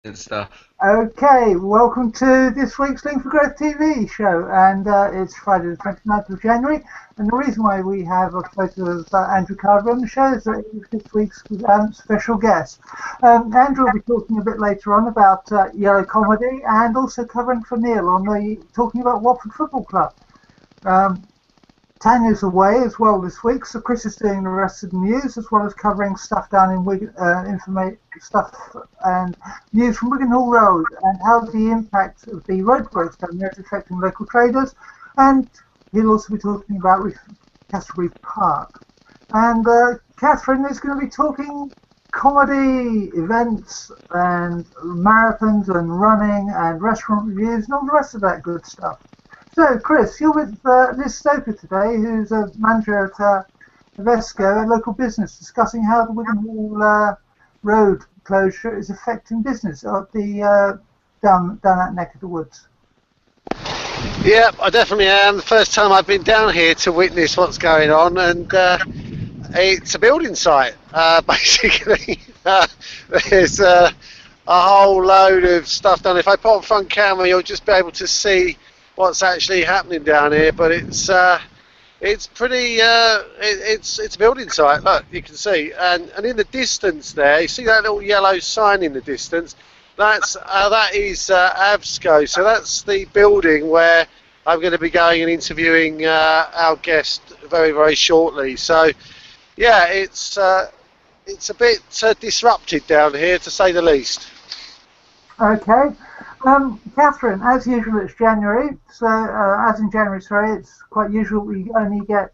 and stuff. Okay, welcome to this week's Link for Growth TV show, and it's Friday the 29th of January, and the reason why we have a photo of Andrew Carberry on the show is that he's this week's special guest. Andrew will be talking a bit later on about yellow comedy and also covering for Neal on talking about Watford Football Club. Tania's away as well this week, so Chris is doing the rest of the news as well as covering stuff down in stuff and news from Wiggenhall Road and how the impact of the roadworks down there is affecting local traders. And he'll also be talking about Cassioburry Park. And Catherine is going to be talking comedy, events and marathons and running and restaurant reviews and all the rest of that good stuff. So, Chris, you're with Liz Stoker today, who's a manager at Vesco, a local business, discussing how the Wiggenhall Road closure is affecting business at the down that neck of the woods. Yeah, I definitely am. The first time I've been down here to witness what's going on, and it's a building site, basically. There's a whole load of stuff done. If I put on front camera, you'll just be able to see what's actually happening down here, but it's pretty it's a building site. Look, you can see, and in the distance there, you see that little yellow sign in the distance. That is Avsco, so that's the building where I'm going to be going and interviewing our guest very, very shortly. So yeah, it's a bit disrupted down here, to say the least. Okay. Catherine, as usual, it's January, so as in January, sorry, it's quite usual we only get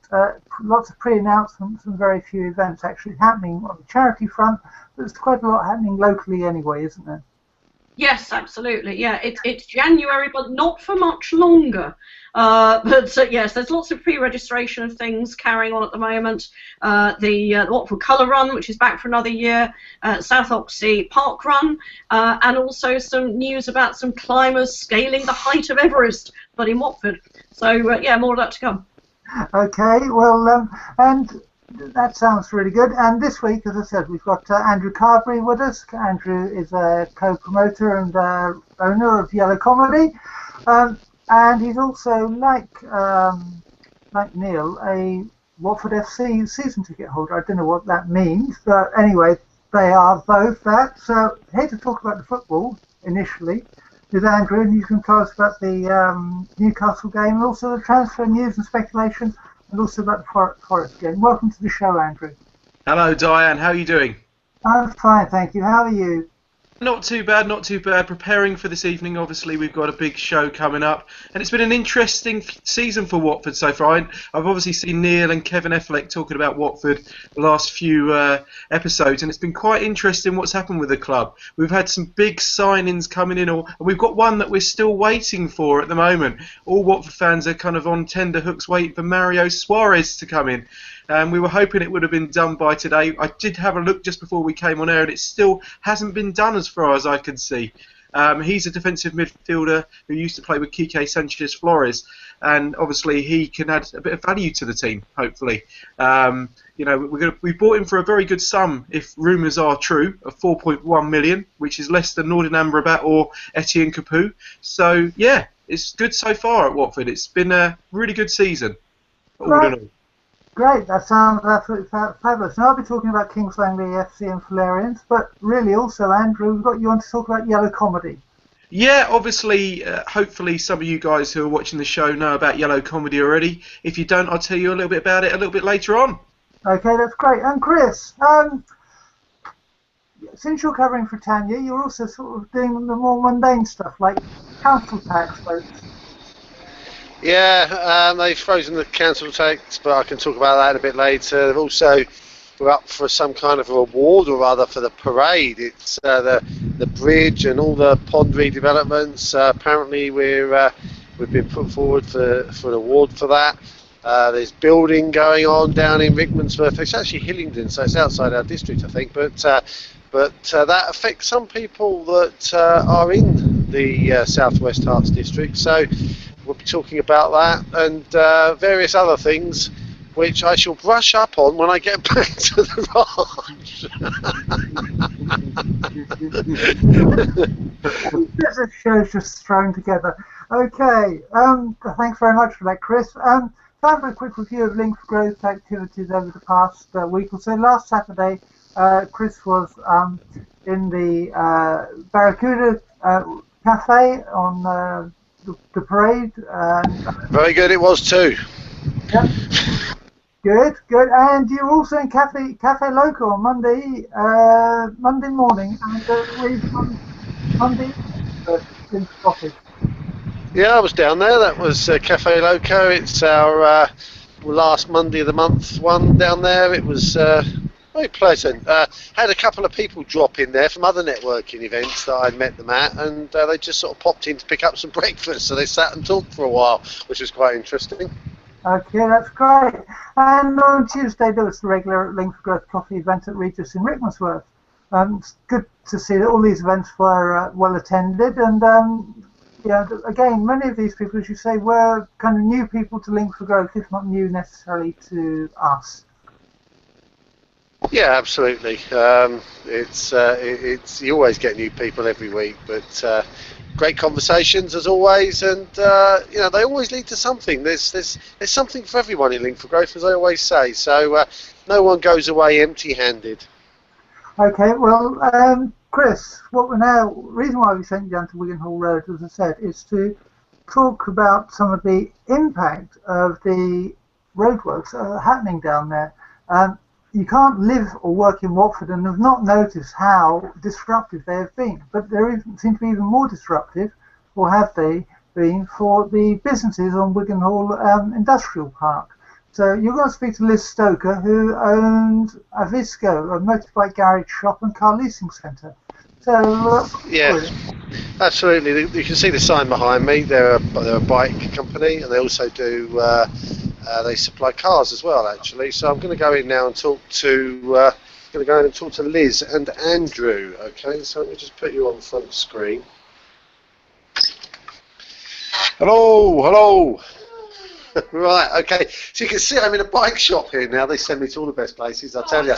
lots of pre-announcements and very few events actually happening on the charity front, but there's quite a lot happening locally anyway, isn't there? Yes, absolutely. Yeah, it's January, but not for much longer. But yes, there's lots of pre-registration of things carrying on at the moment. The Watford Colour Run, which is back for another year, South Oxley Park Run, and also some news about some climbers scaling the height of Everest, but in Watford. So yeah, more of that to come. Okay, well, and that sounds really good. And this week, as I said, we've got Andrew Carberry with us. Andrew is a co-promoter and owner of Yellow Comedy. And he's also, like Neal, a Watford FC season ticket holder. I don't know what that means, but anyway, they are both that. So here to talk about the football initially with Andrew, and you can tell us about the Newcastle game and also the transfer news and speculation, and also about the Forest game. Welcome to the show, Andrew. Hello, Diane. How are you doing? I'm fine, thank you. How are you? Not too bad, not too bad. Preparing for this evening, obviously, we've got a big show coming up. And it's been an interesting season for Watford so far. I've obviously seen Neal and Kevin Effleck talking about Watford the last few episodes, and it's been quite interesting what's happened with the club. We've had some big signings coming in, and we've got one that we're still waiting for at the moment. All Watford fans are kind of on tender hooks waiting for Mario Suarez to come in. We were hoping it would have been done by today. I did have a look just before we came on air, and it still hasn't been done as far as I can see. He's a defensive midfielder who used to play with Quique Sanchez Flores, and obviously he can add a bit of value to the team, hopefully. You know, we bought him for a very good sum, if rumours are true, of 4.1 million, which is less than Nordin Amrabat or Etienne Capoue. So, yeah, it's good so far at Watford. It's been a really good season, all in all. Great, that sounds absolutely fabulous. Now I'll be talking about Kings Langley FC and Florians, but really also, Andrew, we've got you on to talk about Yellow Comedy. Yeah, obviously, hopefully some of you guys who are watching the show know about Yellow Comedy already. If you don't, I'll tell you a little bit about it a little bit later on. Okay, that's great. And Chris, since you're covering for Tania, you're also sort of doing the more mundane stuff, like council tax votes. Yeah, they've frozen the council tax, but I can talk about that a bit later. They've also, we're up for some kind of reward or other for the parade. It's the bridge and all the pond redevelopments. Apparently, we've been put forward for an award for that. There's building going on down in Rickmansworth. It's actually Hillingdon, so it's outside our district, I think. But that affects some people that are in the Southwest Herts district. So we'll be talking about that and various other things, which I shall brush up on when I get back to the ranch. This show's just thrown together. Okay, thanks very much for that, Chris. Time for a quick review of Link for Growth activities over the past week or so. Last Saturday, Chris was in the Barracuda Cafe on the parade. Very good, it was too. Yep. Good. And you're also in Cafe Loco on Monday morning, and Monday in office. Yeah, I was down there. That was Cafe Loco. It's our last Monday of the month one down there. It was very pleasant. Had a couple of people drop in there from other networking events that I'd met them at, and they just sort of popped in to pick up some breakfast. So they sat and talked for a while, which was quite interesting. Okay, that's great. And on Tuesday there was the regular Link for Growth coffee event at Regis in Rickmansworth. It's good to see that all these events were well attended, and yeah, again, many of these people, as you say, were kind of new people to Link for Growth, if not new necessarily to us. Yeah, absolutely. It's you always get new people every week, but great conversations as always, and you know, they always lead to something. There's something for everyone in Link for Growth, as I always say. So no one goes away empty-handed. Okay, well, Chris, reason why we sent you down to Wiggenhall Road, as I said, is to talk about some of the impact of the roadworks that are happening down there. You can't live or work in Watford and have not noticed how disruptive they have been, but they seem to be even more disruptive, or have they been, for the businesses on Wiggenhall Industrial Park. So you're going to speak to Liz Stoker, who owns a Visco, a motorbike garage shop and car leasing centre. So yeah, absolutely. You can see the sign behind me. They're a bike company, and they also do they supply cars as well, actually. So I'm going to go in now and talk to Liz and Andrew. Okay, so let me just put you on front screen. Hello. Right, okay. So you can see I'm in a bike shop here now. They send me to all the best places, I'll tell you.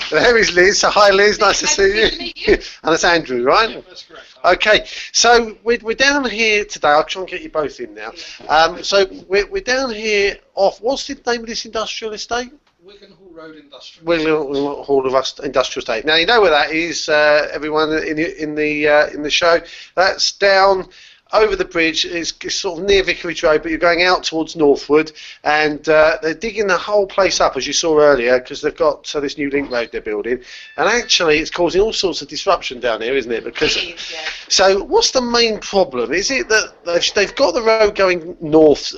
There is Liz. So hi, Liz. Nice to see you. And it's Andrew, right? Yeah, that's correct. Okay, so we're down here today. I'll try and get you both in now. So we're down here off. What's the name of this industrial estate? Wiggenhall Road Industrial. Wiggenhall Industrial Estate. Now you know where that is. Everyone in the show. That's down over the bridge. Is sort of near Vicarage Road, but you're going out towards Northwood, and they're digging the whole place up, as you saw earlier, because they've got this new link road they're building, and actually it's causing all sorts of disruption down here, isn't it? Because so what's the main problem? Is it that they've got the road going north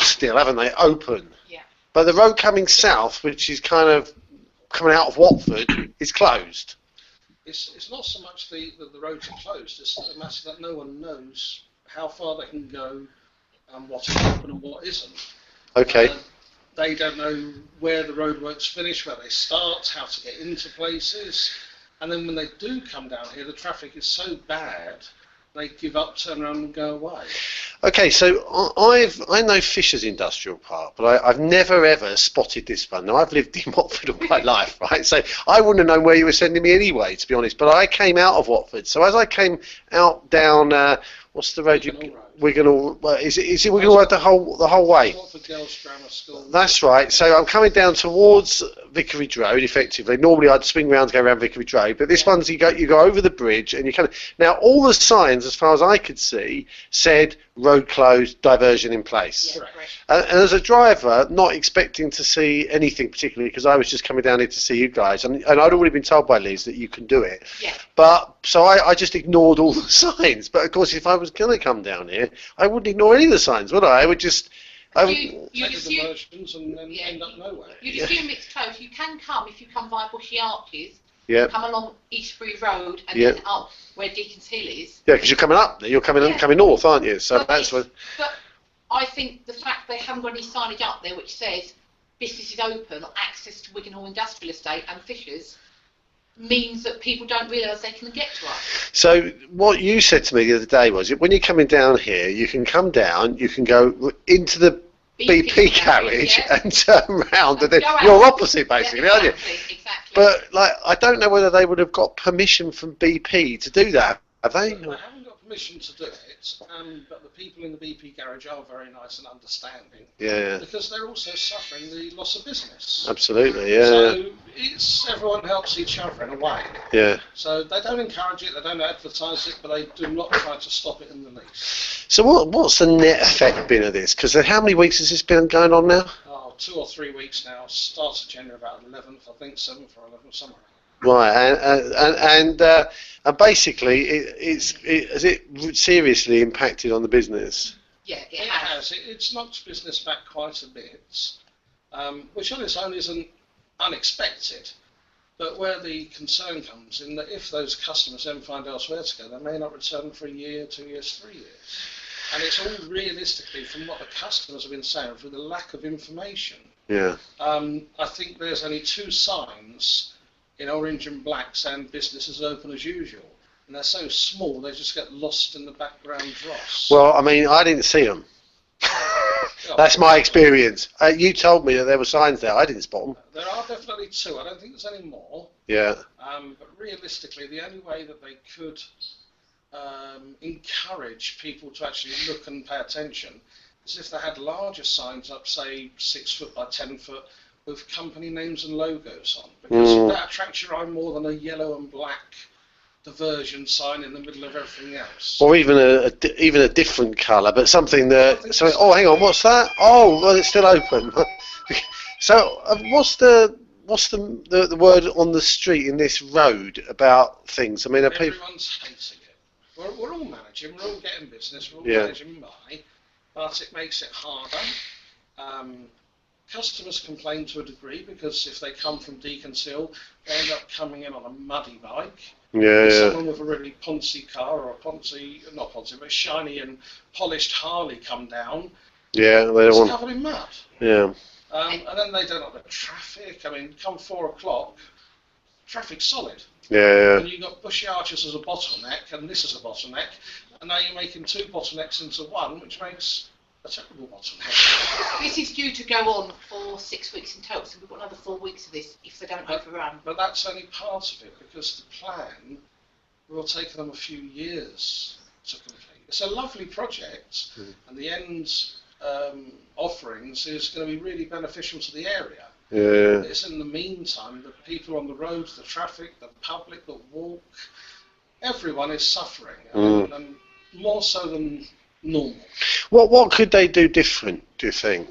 still, haven't they? Open. Yeah. But the road coming south, which is kind of coming out of Watford, is closed. It's not so much the roads are closed, it's the matter that no one knows how far they can go and what is open and what isn't. Okay. They don't know where the roadworks finish, where they start, how to get into places, and then when they do come down here, the traffic is so bad, they give up, turn around and go away. Okay, so I know Fisher's Industrial Park, but I've never ever spotted this one. Now, I've lived in Watford all my life, right? So I wouldn't have known where you were sending me anyway, to be honest. But I came out of Watford. So as I came out down, what's the road? Wiggenhall. Is it Wiggenhall Road the whole way? Watford Girls' Grammar School. That's right. So I'm coming down towards Vicarage Road, effectively. Normally I'd swing round to go around Vicarage Road, but this one's you go over the bridge, and you kind of now all the signs, as far as I could see, said road closed, diversion in place. Yeah, and as a driver, not expecting to see anything particularly, because I was just coming down here to see you guys, and I'd already been told by Liz that you can do it. Yeah. But so I just ignored all the signs. But of course, if I was going to come down here, I wouldn't ignore any of the signs, would I? I would just. You'd assume, and then end up nowhere. You'd assume it's closed. You can come if you come via Bushy Arches. Yeah. Come along Eastbury Road and then up where Deacon's Hill is. Yeah, because you're coming up. You're coming north, aren't you? So that's what. But I think the fact they haven't got any signage up there which says business is open or access to Wiggenhall Industrial Estate and Fisher's means that people don't realise they can get to us. So what you said to me the other day was, when you're coming down here, you can come down, you can go into the BP carriage and turn round, and then you're opposite, basically, aren't you? Exactly. But like, I don't know whether they would have got permission from BP to do that. Have they? They haven't got permission to do it, but the people in the BP garage are very nice and understanding. Yeah. Because they're also suffering the loss of business. Absolutely. Yeah. So it's everyone helps each other in a way. Yeah. So they don't encourage it, they don't advertise it, but they do not try to stop it in the least. So what's the net effect been of this? Because how many weeks has this been going on now? 2 or 3 weeks now. Started January about 11th, I think 7th or 11th, somewhere. Right, and basically, has it seriously impacted on the business? Yeah, It has. It's knocked business back quite a bit, which on its own isn't unexpected. But where the concern comes in that if those customers then find elsewhere to go, they may not return for a year, 2 years, 3 years. And it's all realistically from what the customers have been saying, through the lack of information. Yeah. I think there's only 2 signs in orange and black saying business is open as usual. And they're so small, they just get lost in the background dross. Well, I mean, I didn't see them. That's my experience. You told me that there were signs there. I didn't spot them. There are definitely 2. I don't think there's any more. Yeah. But realistically, the only way that they could encourage people to actually look and pay attention is if they had larger signs up, say 6 foot by 10 foot, with company names and logos on, because that attracts your eye more than a yellow and black diversion sign in the middle of everything else. Or even a different colour, but something that. So, oh, hang on, what's that? Oh, well, it's still open. So, what's the word on the street in this road about things? I mean, are people? Everyone's hating it. We're all managing. We're all getting business. We're all managing by, but it makes it harder. Customers complain to a degree because if they come from Deacon's Hill, they end up coming in on a muddy bike. Yeah. Someone with a really poncy car or not poncy, but shiny and polished Harley come down. Yeah, they don't want. It's covered in mud. Yeah. And then they don't have the traffic. I mean, come 4 o'clock, traffic's solid. Yeah. And you've got Bushy Arches as a bottleneck, and this is a bottleneck, and now you're making 2 bottlenecks into one, which makes a terrible bottleneck. This is due to go on for 6 weeks in total, so we've got another 4 weeks of this if they don't overrun. But that's only part of it, because the plan will take them a few years to complete. It's a lovely project, and the end offerings is going to be really beneficial to the area. Yeah. It's in the meantime, the people on the roads, the traffic, the public that walk, everyone is suffering, and more so than normal. What could they do different, do you think?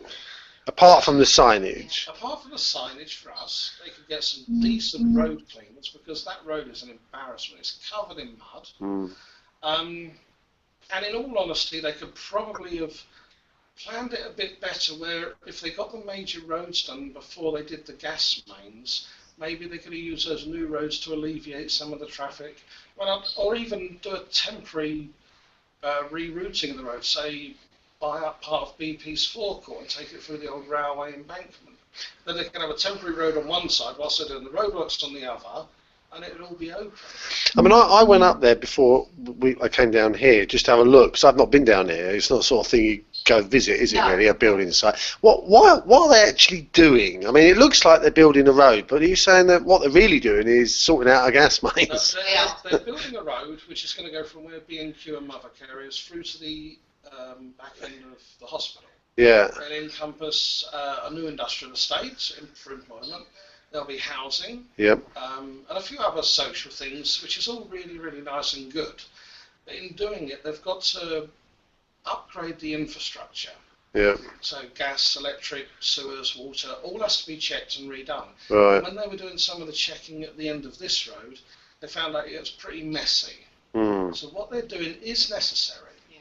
Apart from the signage? Apart from the signage, for us, they could get some decent road cleaners, because that road is an embarrassment. It's covered in mud. And in all honesty, they could probably have planned it a bit better, where if they got the major roads done before they did the gas mains, maybe they could have used those new roads to alleviate some of the traffic, or even do a temporary rerouting of the road, say buy up part of BP's forecourt and take it through the old railway embankment. Then they can have a temporary road on one side whilst they're doing the roadworks on the other, and it would all be open. I mean, I went up there before I came down here just to have a look, because I've not been down here. It's not the sort of thing you go visit, is it, really, a building site? What are they actually doing? I mean, it looks like they're building a road, but are you saying that what they're really doing is sorting out a gas mains? They're building a road which is going to go from where B&Q and Mothercare is through to the back end of the hospital. Yeah. They'll encompass a new industrial estate for employment. There'll be housing. Yep. And a few other social things, which is all really, really nice and good. But in doing it, they've got to upgrade the infrastructure. Yeah. So gas, electric, sewers, water, all has to be checked and redone. Right. And when they were doing some of the checking at the end of this road, they found out it was pretty messy. So what they're doing is necessary. Yeah.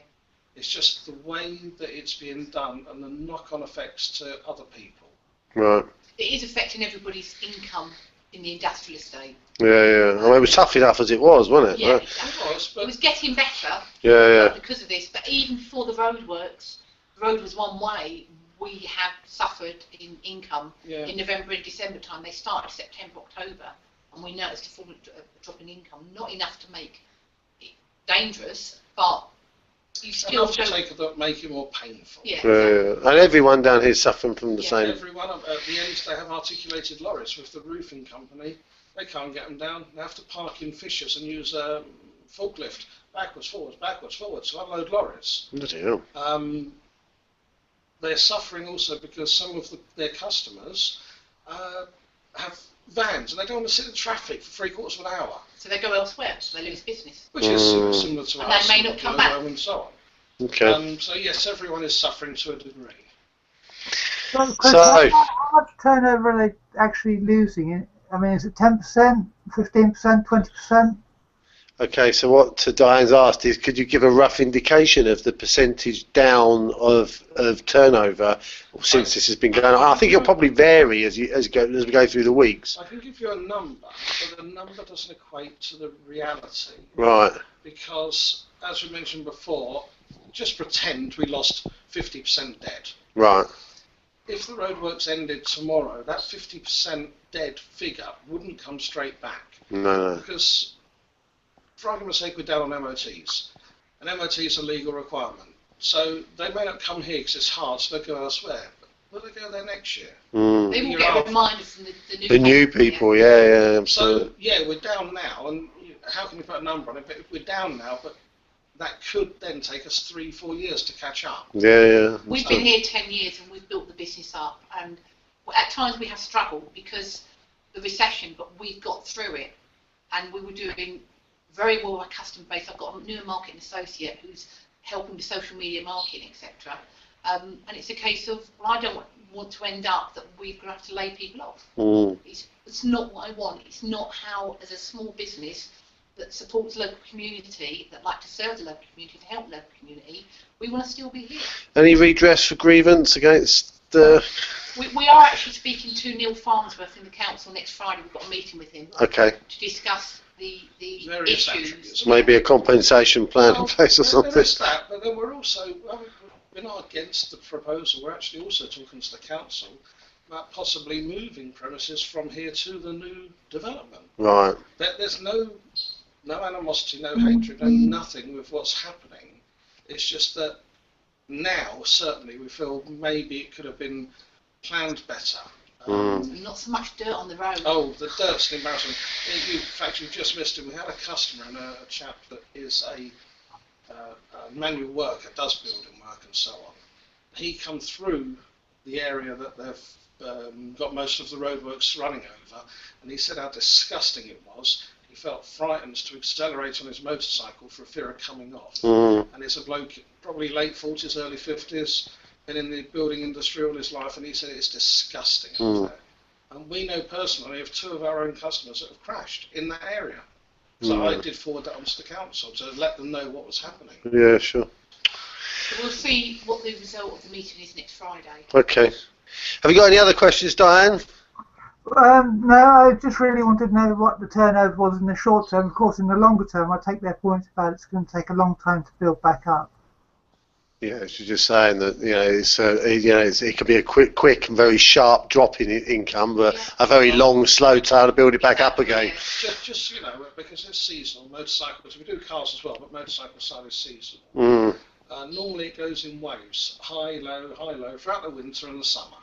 It's just the way that it's being done and the knock-on effects to other people. Right. It is affecting everybody's income in the industrial estate. Yeah. I mean, it was tough enough as it was, wasn't it? Yeah, it was getting better. Yeah. Because of this, but even before the roadworks, the road was one way. We have suffered in income in November and December time. They started September, October, and we noticed a drop in income. Not enough to make it dangerous, but you still enough to make it more painful. Yeah. And everyone down here is suffering from the same. Everyone at the end, they have articulated lorries with the roofing company They can't get them down. They have to park in fissures and use a forklift, backwards, forwards, to unload lorries. Bloody hell. They're suffering also because some of their customers have vans and they don't want to sit in traffic for 3/4 of an hour. So they go elsewhere, so they lose business. Which is similar to and us. they may not come back. And so on. Okay. So yes, everyone is suffering to a degree. So, Chris, how much turnover are they actually losing? I mean, is it 10%, 15%, 20%? Okay, so what Diane's asked is, could you give a rough indication of the percentage down of turnover since this has been going on? I think it'll probably vary as we go through the weeks. I can give you a number, but the number doesn't equate to the reality. Right. Because, as we mentioned before, just pretend we lost 50% dead. Right. If the roadworks ended tomorrow, that 50% dead figure wouldn't come straight back. No. Because, for argument's sake, we're down on MOTs. And MOT is a legal requirement. So they may not come here because it's hard, so they'll go elsewhere. But will they go there next year? They will get a reminder from the new people. Yeah, absolutely. So, yeah, we're down now, and how can you put a number on it? But if we're down now, but that could then take us 3-4 years to catch up. Yeah. We've been here 10 years and we've built the business up, and at times we have struggled because the recession, but we've got through it, and we were doing very well with our customer base. I've got a new marketing associate who's helping with social media marketing, etc. And it's a case of, well, I don't want to end up that we're going to have to lay people off. It's not what I want. It's not how, as a small business that supports the local community, that like to serve the local community, to help the local community, we want to still be here. Any redress for grievance against the... We are actually speaking to Neal Farnsworth in the council next Friday. We've got a meeting with him to discuss the issues. Maybe a compensation plan in place or something. There is that, but then we're not against the proposal. We're actually also talking to the council about possibly moving premises from here to the new development. Right. There's no animosity, no hatred, no nothing with what's happening. It's just that now, certainly, we feel maybe it could have been planned better. Not so much dirt on the road. Oh, the dirt's embarrassing. In fact, you just missed it. We had a customer and a chap that is a manual worker, does building work and so on. He come through the area that they've got most of the roadworks running over, and he said how disgusting it was. He felt frightened to accelerate on his motorcycle for fear of coming off. And it's a bloke, probably late 40s, early 50s, been in the building industry all his life, and he said it's disgusting out there. And we know personally of 2 of our own customers that have crashed in that area. So I did forward that on to the council to let them know what was happening. Yeah, sure. So we'll see what the result of the meeting is next Friday. Okay. Have you got any other questions, Diane? No, I just really wanted to know what the turnover was in the short term. Of course, in the longer term, I take their point about it's going to take a long time to build back up. Yeah, she's just saying that it could be a quick and very sharp drop in income, but a very long, slow tail to build it back up again. Just because it's seasonal, motorcycles, we do cars as well, but motorcycle side is seasonal. Normally it goes in waves, high, low, throughout the winter and the summer.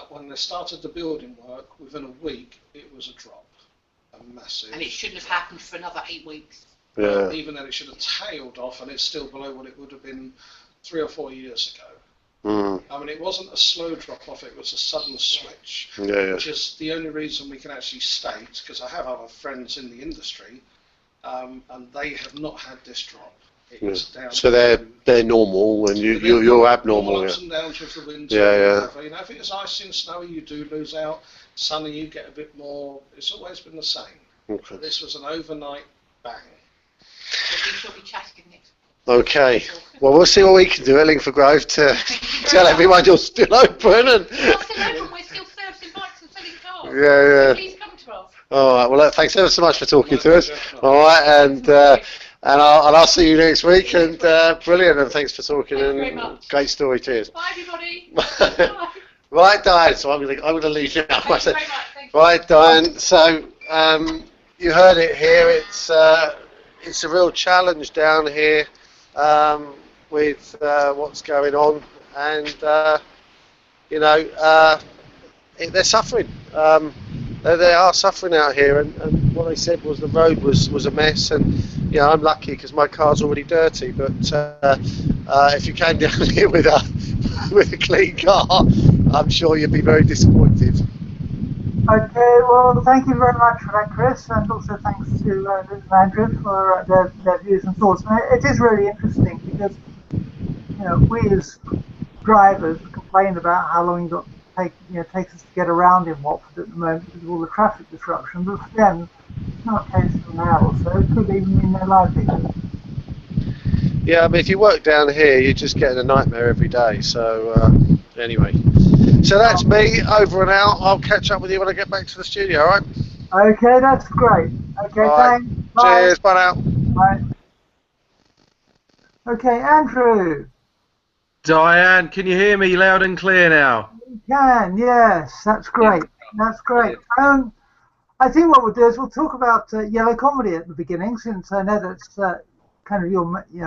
When they started the building work, within a week, it was a drop, a massive. And it shouldn't have happened for another 8 weeks. Yeah. Even then, it should have tailed off, and it's still below what it would have been 3 or 4 years ago. I mean, it wasn't a slow drop off; it was a sudden switch, which is the only reason we can actually state. Because I have other friends in the industry, and they have not had this drop. It was down. So they're normal, and you're abnormal. Ups and downs with the wind. If it's icy and snowy, you do lose out. Sunny, you get a bit more. It's always been the same. But this was an overnight bang. We shall be chatting next. Okay. Well, we'll see what we can do at Lingford Grove to tell everyone you're still open. And We're still open. We're still servicing bikes and selling cars. Yeah. Please come to us. All right. Well, thanks ever so much for talking to us. All right, and I'll see you next week. And brilliant. And thanks for talking. Thank you very much. Great story. Cheers. Bye, everybody. Right, Diane. So I'm gonna leave now. Thank you very much. Thank you. Right, Diane. So you heard it here. It's a real challenge down here with what's going on, and they're suffering. They are suffering out here, and what they said was the road was a mess, and yeah, I'm lucky because my car's already dirty. But if you came down here with a clean car, I'm sure you'd be very disappointed. Okay, well, thank you very much for that, Chris, and also thanks to Liz and Andrew for their views and thoughts. I mean, it is really interesting because, you know, we as drivers complain about how long it takes us to get around in Watford at the moment because of all the traffic disruption. But for them, it's not a case of an hour, so it could even mean their livelihood. Yeah, I mean, if you work down here, you're just getting a nightmare every day. So anyway, so that's me over and out. I'll catch up with you when I get back to the studio. All right? Okay, that's great. Okay, All right. thanks. Bye. Cheers. Bye now. Bye. Okay, Andrew. Diane, can you hear me loud and clear now? You can, yes. That's great. That's great. I think what we'll do is we'll talk about yellow comedy at the beginning, since I know that's kind of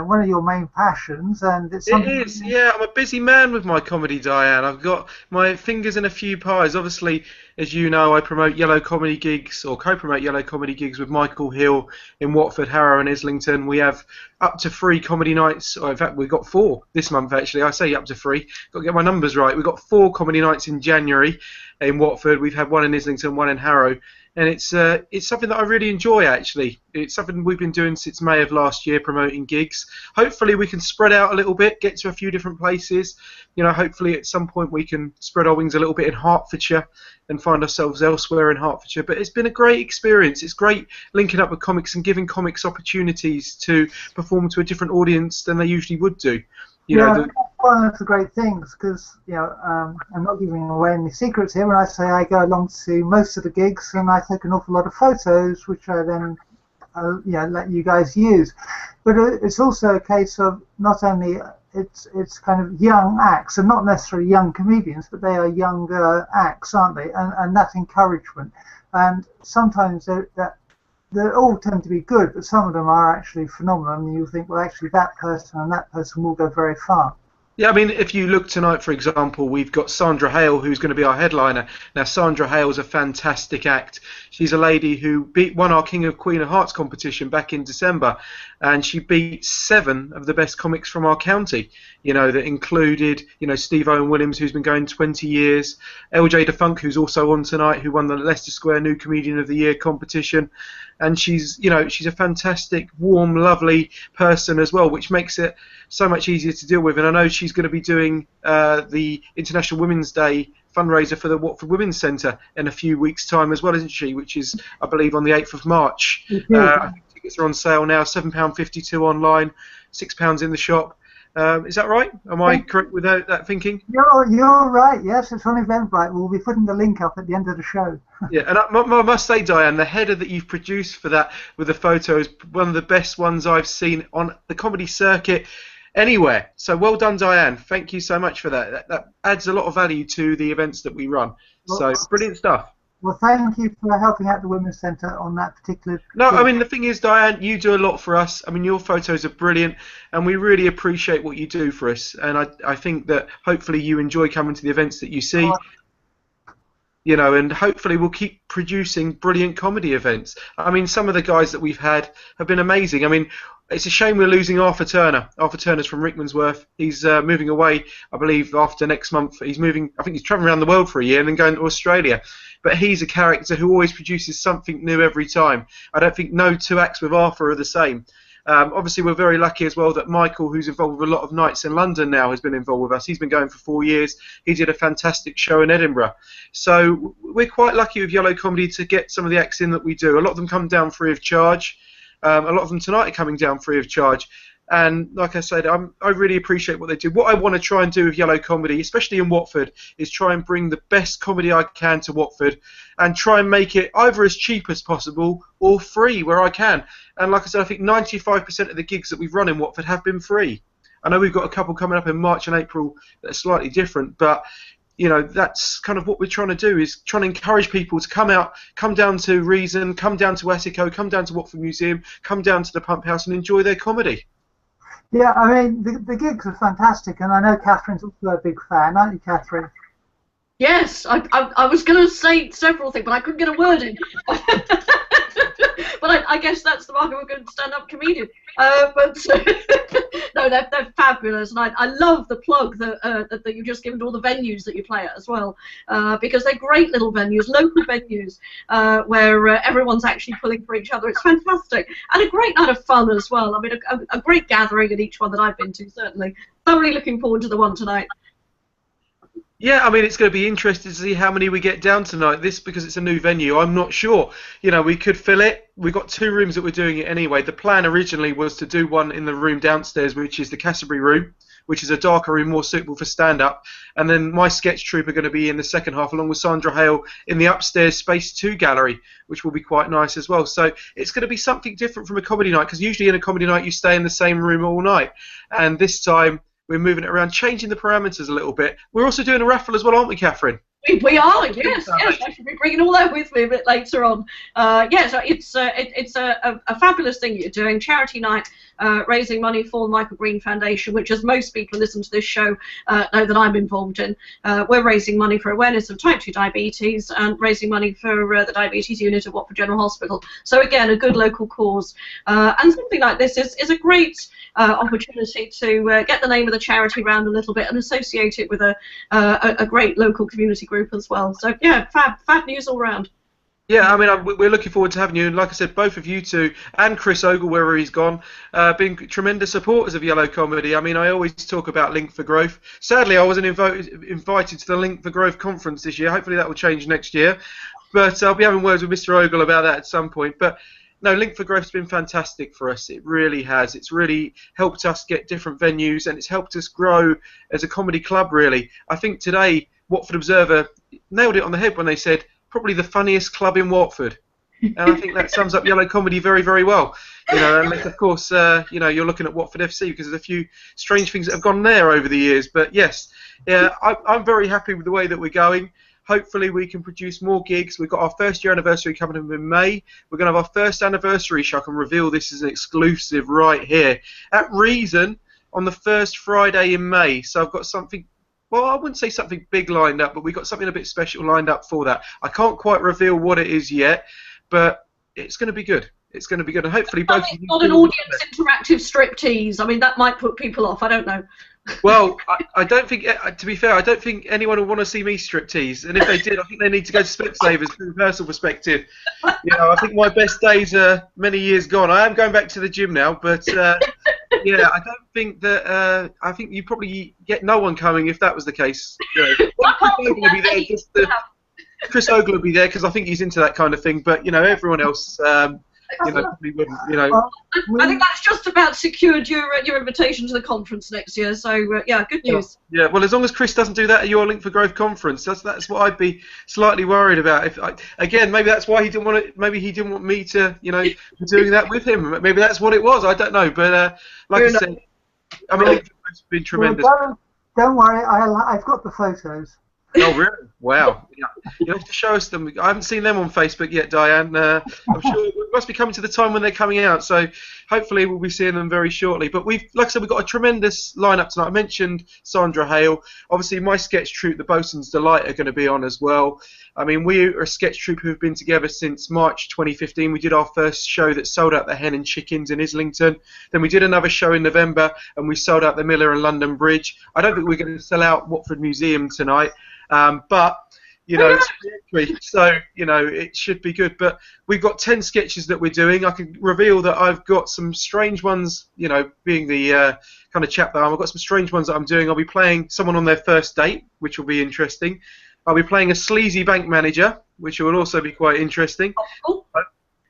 one of your main passions, and it's something. It is, yeah. I'm a busy man with my comedy, Diane. I've got my fingers in a few pies. Obviously, as you know, I promote yellow comedy gigs, or co-promote yellow comedy gigs with Michael Hill in Watford, Harrow and Islington. We have up to 3 comedy nights, or in fact we've got 4 this month actually. I say up to 3, got to get my numbers right. We've got 4 comedy nights in January in Watford. We've had 1 in Islington, 1 in Harrow. And it's something that I really enjoy, actually. It's something we've been doing since May of last year, promoting gigs. Hopefully we can spread out a little bit, get to a few different places. You know, hopefully at some point we can spread our wings a little bit in Hertfordshire and find ourselves elsewhere in Hertfordshire. But it's been a great experience. It's great linking up with comics and giving comics opportunities to perform to a different audience than they usually would do. That's one of the great things, because I'm not giving away any secrets here when I say I go along to most of the gigs and I take an awful lot of photos, which I then let you guys use. But it's also a case of not only it's kind of young acts, and not necessarily young comedians, but they are younger acts, aren't they? And that encouragement. And sometimes they all tend to be good, but some of them are actually phenomenal, and you think, well, actually that person and that person will go very far. Yeah, I mean, if you look tonight, for example, we've got Sandra Hale, who's going to be our headliner. Now, Sandra Hale's a fantastic act. She's a lady who won our King of Queen of Hearts competition back in December, and she beat 7 of the best comics from our county, that included, Steve Owen Williams, who's been going 20 years, LJ DeFunk, who's also on tonight, who won the Leicester Square New Comedian of the Year competition. And she's a fantastic, warm, lovely person as well, which makes it so much easier to deal with. And I know she's going to be doing the International Women's Day fundraiser for the Watford Women's Centre in a few weeks' time as well, isn't she? Which is, I believe, on the 8th of March. I think tickets are on sale now, £7.52 online, £6 in the shop. Is that right? Am I correct with that thinking? You're right, yes, it's on Eventbrite. We'll be putting the link up at the end of the show. Yeah, and I must say, Diane, the header that you've produced for that with the photo is one of the best ones I've seen on the comedy circuit anywhere. So well done, Diane. Thank you so much for that. That adds a lot of value to the events that we run. So brilliant stuff. Well, thank you for helping out the Women's Centre on that particular... No, I mean, the thing is, Diane, you do a lot for us. I mean, your photos are brilliant, and we really appreciate what you do for us. And I think that hopefully you enjoy coming to the events that you see. And hopefully we'll keep producing brilliant comedy events. I mean, some of the guys that we've had have been amazing. I mean, it's a shame we're losing Arthur Turner. Arthur Turner's from Rickmansworth. He's moving away, I believe, after next month. He's moving, I think he's travelling around the world for a year and then going to Australia. But he's a character who always produces something new every time. I don't think no 2 acts with Arthur are the same. Obviously, we're very lucky as well that Michael, who's involved with a lot of nights in London now, has been involved with us. He's been going for 4 years. He did a fantastic show in Edinburgh. So we're quite lucky with Yellow Comedy to get some of the acts in that we do. A lot of them come down free of charge. A lot of them tonight are coming down free of charge. And like I said, I really appreciate what they do. What I want to try and do with Yellow Comedy, especially in Watford, is try and bring the best comedy I can to Watford and try and make it either as cheap as possible or free where I can. And like I said, I think 95% of the gigs that we've run in Watford have been free. I know we've got a couple coming up in March and April that are slightly different, but that's kind of what we're trying to do, is trying to encourage people to come out, come down to Reason, come down to Wessico, come down to Watford Museum, come down to the Pump House and enjoy their comedy. Yeah, I mean, the gigs are fantastic, and I know Catherine's also a big fan, aren't you, Catherine? Yes, I was going to say several things, but I couldn't get a word in. But I guess that's the mark of a good stand-up comedian. But no, they're fabulous, and I love the plug that you've just given to all the venues that you play at as well, because they're great little venues, local venues, where everyone's actually pulling for each other. It's fantastic, and a great night of fun as well. I mean, a great gathering at each one that I've been to, certainly. Thoroughly looking forward to the one tonight. Yeah, I mean, it's going to be interesting to see how many we get down tonight. This, because it's a new venue, I'm not sure. You know, we could fill it. We've got 2 rooms that we're doing it anyway. The plan originally was to do one in the room downstairs, which is the Cassioburry room, which is a darker room, more suitable for stand-up. And then my sketch troupe are going to be in the second half, along with Sandra Hale, in the upstairs Space 2 gallery, which will be quite nice as well. So it's going to be something different from a comedy night, because usually in a comedy night you stay in the same room all night. And this time we're moving it around, changing the parameters a little bit. We're also doing a raffle as well, aren't we, Catherine? We are, yes. I should be bringing all that with me a bit later on. So it's a fabulous thing you're doing. Charity night, raising money for the Michael Green Foundation, which, as most people who listen to this show know that I'm involved in. We're raising money for awareness of type 2 diabetes and raising money for the diabetes unit at Watford General Hospital. So again, a good local cause. And something like this is a great opportunity to get the name of the charity around a little bit and associate it with a great local community group as well. So yeah, fab news all round. Yeah, I mean, we're looking forward to having you, and like I said, both of you two and Chris Ogle, wherever he's gone, been tremendous supporters of Yellow Comedy. I mean, I always talk about Link for Growth. Sadly, I wasn't invited to the Link for Growth conference this year. Hopefully that will change next year, but I'll be having words with Mr. Ogle about that at some point. But no, Link for Growth's been fantastic for us. It really has. It's really helped us get different venues, and it's helped us grow as a comedy club, really. I think today Watford Observer nailed it on the head when they said probably the funniest club in Watford, and I think that sums up Yellow Comedy very, very well. You know, and of course, you know, you're looking at Watford FC because there's a few strange things that have gone there over the years. But yes, yeah, I'm very happy with the way that we're going. Hopefully we can produce more gigs. We've got our first year anniversary coming up in May. We're going to have our first anniversary show. I can reveal this as an exclusive right here at Reason on the first Friday in May. So I've got something. Well, I wouldn't say something big lined up, but we've got something a bit special lined up for that. I can't quite reveal what it is yet, but it's going to be good. It's going to be good, and hopefully both of you... Not an audience interactive striptease. I mean, that might put people off. I don't know. Well, I don't think, to be fair, I don't think anyone will want to see me striptease, and if they did, I think they need to go to Specsavers from a personal perspective. You know, I think my best days are many years gone. I am going back to the gym now, but... yeah, I don't think that. I think you probably get no one coming if that was the case. You know, Chris Ogle will be there because I think he's into that kind of thing. But you know, everyone else, you know, probably wouldn't. You know, I think that's just about secured your invitation to the conference next year. So yeah, good news. Yeah, well, as long as Chris doesn't do that at your Link for Growth conference, that's what I'd be slightly worried about. Again, maybe that's why he didn't want to. Maybe he didn't want me to, you know, doing that with him. Maybe that's what it was. I don't know. But like I said, I mean, Link for Growth's been tremendous. Well, don't worry, I've got the photos. Oh really? Wow! Yeah. You have to show us them. I haven't seen them on Facebook yet, Diane. I'm sure it must be coming to the time when they're coming out. So hopefully we'll be seeing them very shortly. But like I said, we've got a tremendous lineup tonight. I mentioned Sandra Hale. Obviously, my sketch troupe, the Bosun's Delight, are going to be on as well. I mean, we are a sketch troupe who have been together since March 2015. We did our first show that sold out the Hen and Chickens in Islington. Then we did another show in November, and we sold out the Miller and London Bridge. I don't think we're going to sell out Watford Museum tonight. But you know, so you know it should be good. But we've got 10 sketches that we're doing. I can reveal that I've got some strange ones. You know, being the kind of chap that I'm, I've got some strange ones that I'm doing. I'll be playing someone on their first date, which will be interesting. I'll be playing a sleazy bank manager, which will also be quite interesting. Oh.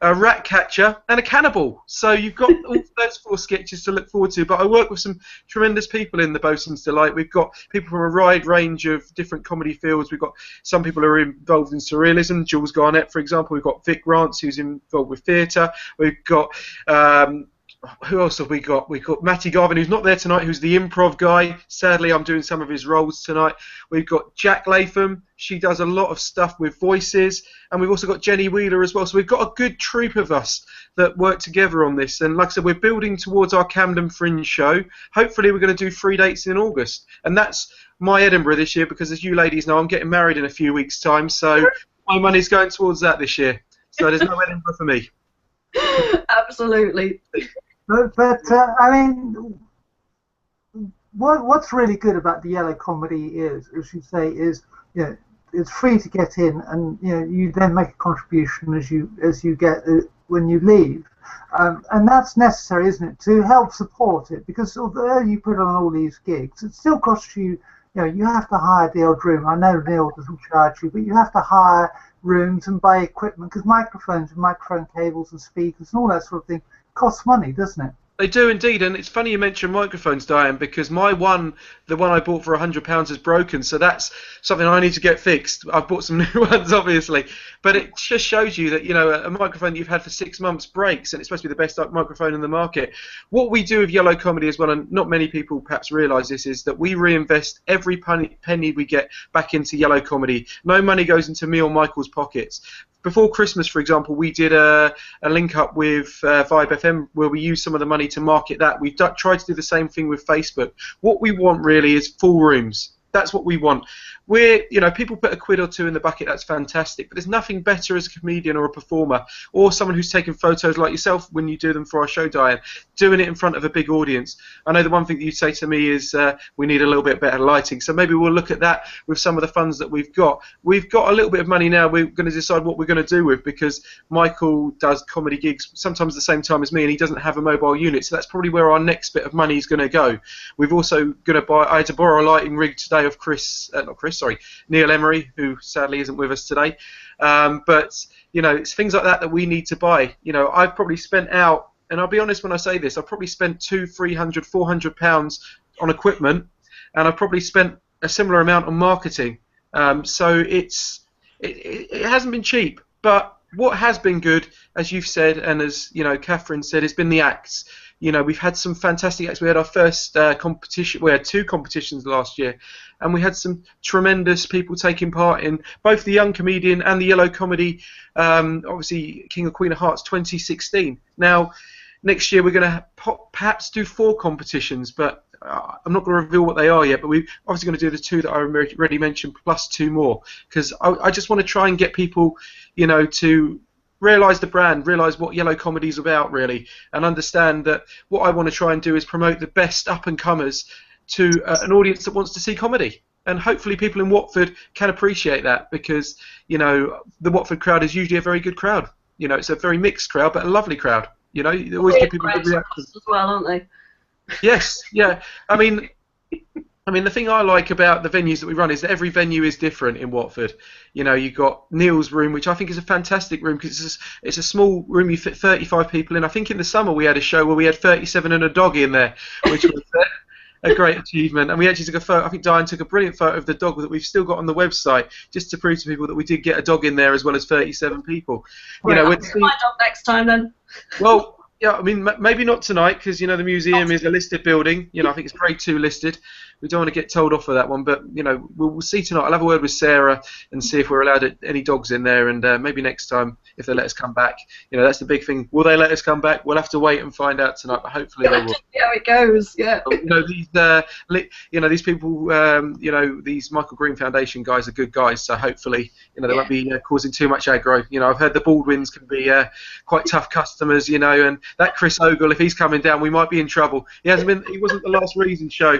A rat catcher, and a cannibal. So you've got all those 4 sketches to look forward to. But I work with some tremendous people in the Bosun's Delight. We've got people from a wide range of different comedy fields. We've got some people who are involved in surrealism, Jules Garnett, for example. We've got Vic Rance, who's involved with theatre. We've got Who else have we got? We've got Matty Garvin, who's not there tonight, who's the improv guy. Sadly, I'm doing some of his roles tonight. We've got Jack Latham. She does a lot of stuff with voices. And we've also got Jenny Wheeler as well. So we've got a good troop of us that work together on this. And like I said, we're building towards our Camden Fringe show. Hopefully, we're going to do 3 dates in August. And that's my Edinburgh this year, because as you ladies know, I'm getting married in a few weeks' time. So my money's going towards that this year. So there's no Edinburgh for me. Absolutely. But I mean, what's really good about the Yellow Comedy is, as you say, is it's free to get in, and you then make a contribution as you get when you leave, and that's necessary, isn't it, to help support it? Because although you put on all these gigs, it still costs you. You have to hire the odd room. I know Neal doesn't charge you, but you have to hire rooms and buy equipment, because microphones and microphone cables and speakers and all that sort of thing costs money, doesn't it? They do indeed, and it's funny you mention microphones, Diane, because the one I bought for £100 is broken, so that's something I need to get fixed. I've bought some new ones, obviously, but it just shows you that a microphone that you've had for 6 months breaks, and it's supposed to be the best microphone in the market. What we do with Yellow Comedy as well, and not many people perhaps realise this, is that we reinvest every penny we get back into Yellow Comedy. No money goes into me or Michael's pockets. Before Christmas, for example, we did a link up with Vibe FM where we used some of the money to market that. We've tried to do the same thing with Facebook. What we want really is full rooms. That's what we want. People put £1 or £2 in the bucket, that's fantastic, but there's nothing better as a comedian or a performer or someone who's taken photos like yourself when you do them for our show, Diane, doing it in front of a big audience. I know the one thing that you say to me is we need a little bit better lighting, so maybe we'll look at that with some of the funds that we've got. We've got a little bit of money now we're going to decide what we're going to do with, because Michael does comedy gigs sometimes at the same time as me, and he doesn't have a mobile unit, so that's probably where our next bit of money is going to go. We've also going to I had to borrow a lighting rig today of Neal Emery, who sadly isn't with us today. But it's things like that we need to buy. I've probably spent out, and I'll be honest when I say this, I've probably spent £200, £300, £400 on equipment, and I've probably spent a similar amount on marketing. So it hasn't been cheap, but what has been good, as you've said, and as Catherine said, has been the acts. We've had some fantastic acts. We had our first competition. We had 2 competitions last year, and we had some tremendous people taking part in both the Young Comedian and the Yellow Comedy. Obviously, King or Queen of Hearts 2016. Now, next year we're going to perhaps do 4 competitions, but I'm not going to reveal what they are yet. But we're obviously going to do the 2 that I already mentioned, plus 2 more, because I just want to try and get people, to realise the brand, realise what Yellow Comedy is about, really, and understand that what I want to try and do is promote the best up-and-comers to an audience that wants to see comedy. And hopefully people in Watford can appreciate that, because, the Watford crowd is usually a very good crowd. It's a very mixed crowd, but a lovely crowd. They always give people good reactions. As well, aren't they? Yes, yeah. I mean, the thing I like about the venues that we run is that every venue is different in Watford. You've got Neal's room, which I think is a fantastic room, because it's a small room you fit 35 people in. I think in the summer we had a show where we had 37 and a dog in there, which was a great achievement. And we actually took a photo. I think Diane took a brilliant photo of the dog that we've still got on the website, just to prove to people that we did get a dog in there as well as 37 people. Right, I'll get my dog next time then. Well, yeah, I mean, maybe not tonight, because the museum is a listed building. I think it's Grade 2 listed. We don't want to get told off for that one, but we'll see tonight. I'll have a word with Sarah and see if we're allowed any dogs in there, and maybe next time if they let us come back. That's the big thing. Will they let us come back? We'll have to wait and find out tonight, but hopefully they will. See how it goes. Yeah. These people, these Michael Green Foundation guys are good guys, so hopefully they won't be causing too much aggro. I've heard the Baldwins can be quite tough customers, and that Chris Ogle, if he's coming down, we might be in trouble. He wasn't the last Reason show,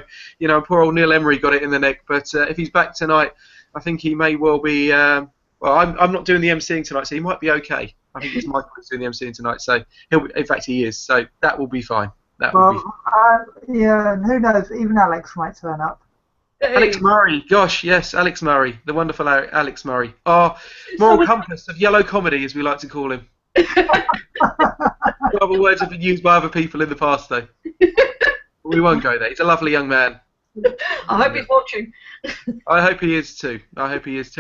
poor old Neal Emery got it in the neck, but if he's back tonight, I think he may well be. Well, I'm not doing the emceeing tonight, so he might be okay. I think it's Michael who's doing the emceeing tonight, so in fact he is, so that will be fine. Yeah, and who knows? Even Alex might turn up. Hey. Alex Murray, gosh, yes, Alex Murray, the wonderful Alex Murray, our moral compass of Yellow Comedy, as we like to call him. Other words have been used by other people in the past, though. We won't go there. He's a lovely young man. I hope he's watching. I hope he is too.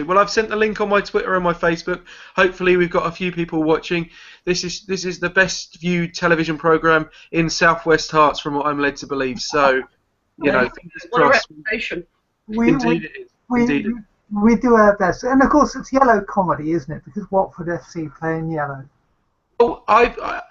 Well, I've sent the link on my Twitter and my Facebook. Hopefully, we've got a few people watching. This is the best viewed television programme in Southwest Herts, from what I'm led to believe. So, fingers What a crossed. reputation. Indeed it is. We do our best, and of course it's yellow comedy, isn't it? Because Watford FC play in yellow. Oh,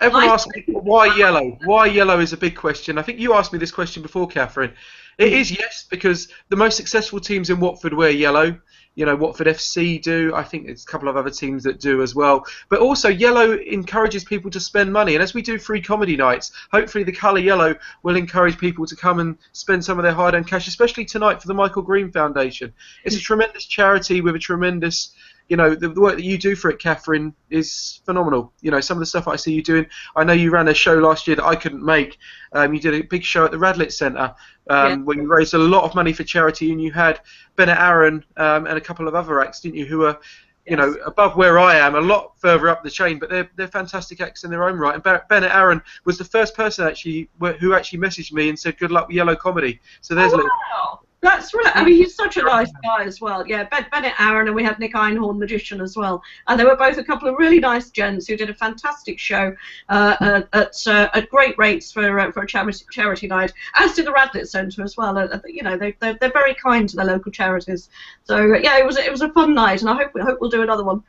everyone asks me why yellow. Why yellow is a big question. I think you asked me this question before, Catherine. It is, yes, because the most successful teams in Watford wear yellow. Watford FC do. I think there's a couple of other teams that do as well. But also, yellow encourages people to spend money. And as we do free comedy nights, hopefully the colour yellow will encourage people to come and spend some of their hard-earned cash, especially tonight for the Michael Green Foundation. It's a tremendous charity with a tremendous... the work that you do for it, Catherine, is phenomenal. Some of the stuff I see you doing. I know you ran a show last year that I couldn't make. You did a big show at the Radlett Centre where you raised a lot of money for charity, and you had Bennett Aaron and a couple of other acts, didn't you, who are, above where I am, a lot further up the chain, but they're fantastic acts in their own right. And Bennett Aaron was the first person who actually messaged me and said, "Good luck with yellow comedy." So there's a little. That's right. I mean, he's such a nice guy as well. Yeah, Bennett Aaron, and we had Nick Einhorn, magician, as well. And they were both a couple of really nice gents who did a fantastic show at great rates for a charity night, as did the Radlett Centre as well. They're very kind to their local charities. So yeah, it was a fun night, and I hope we'll do another one.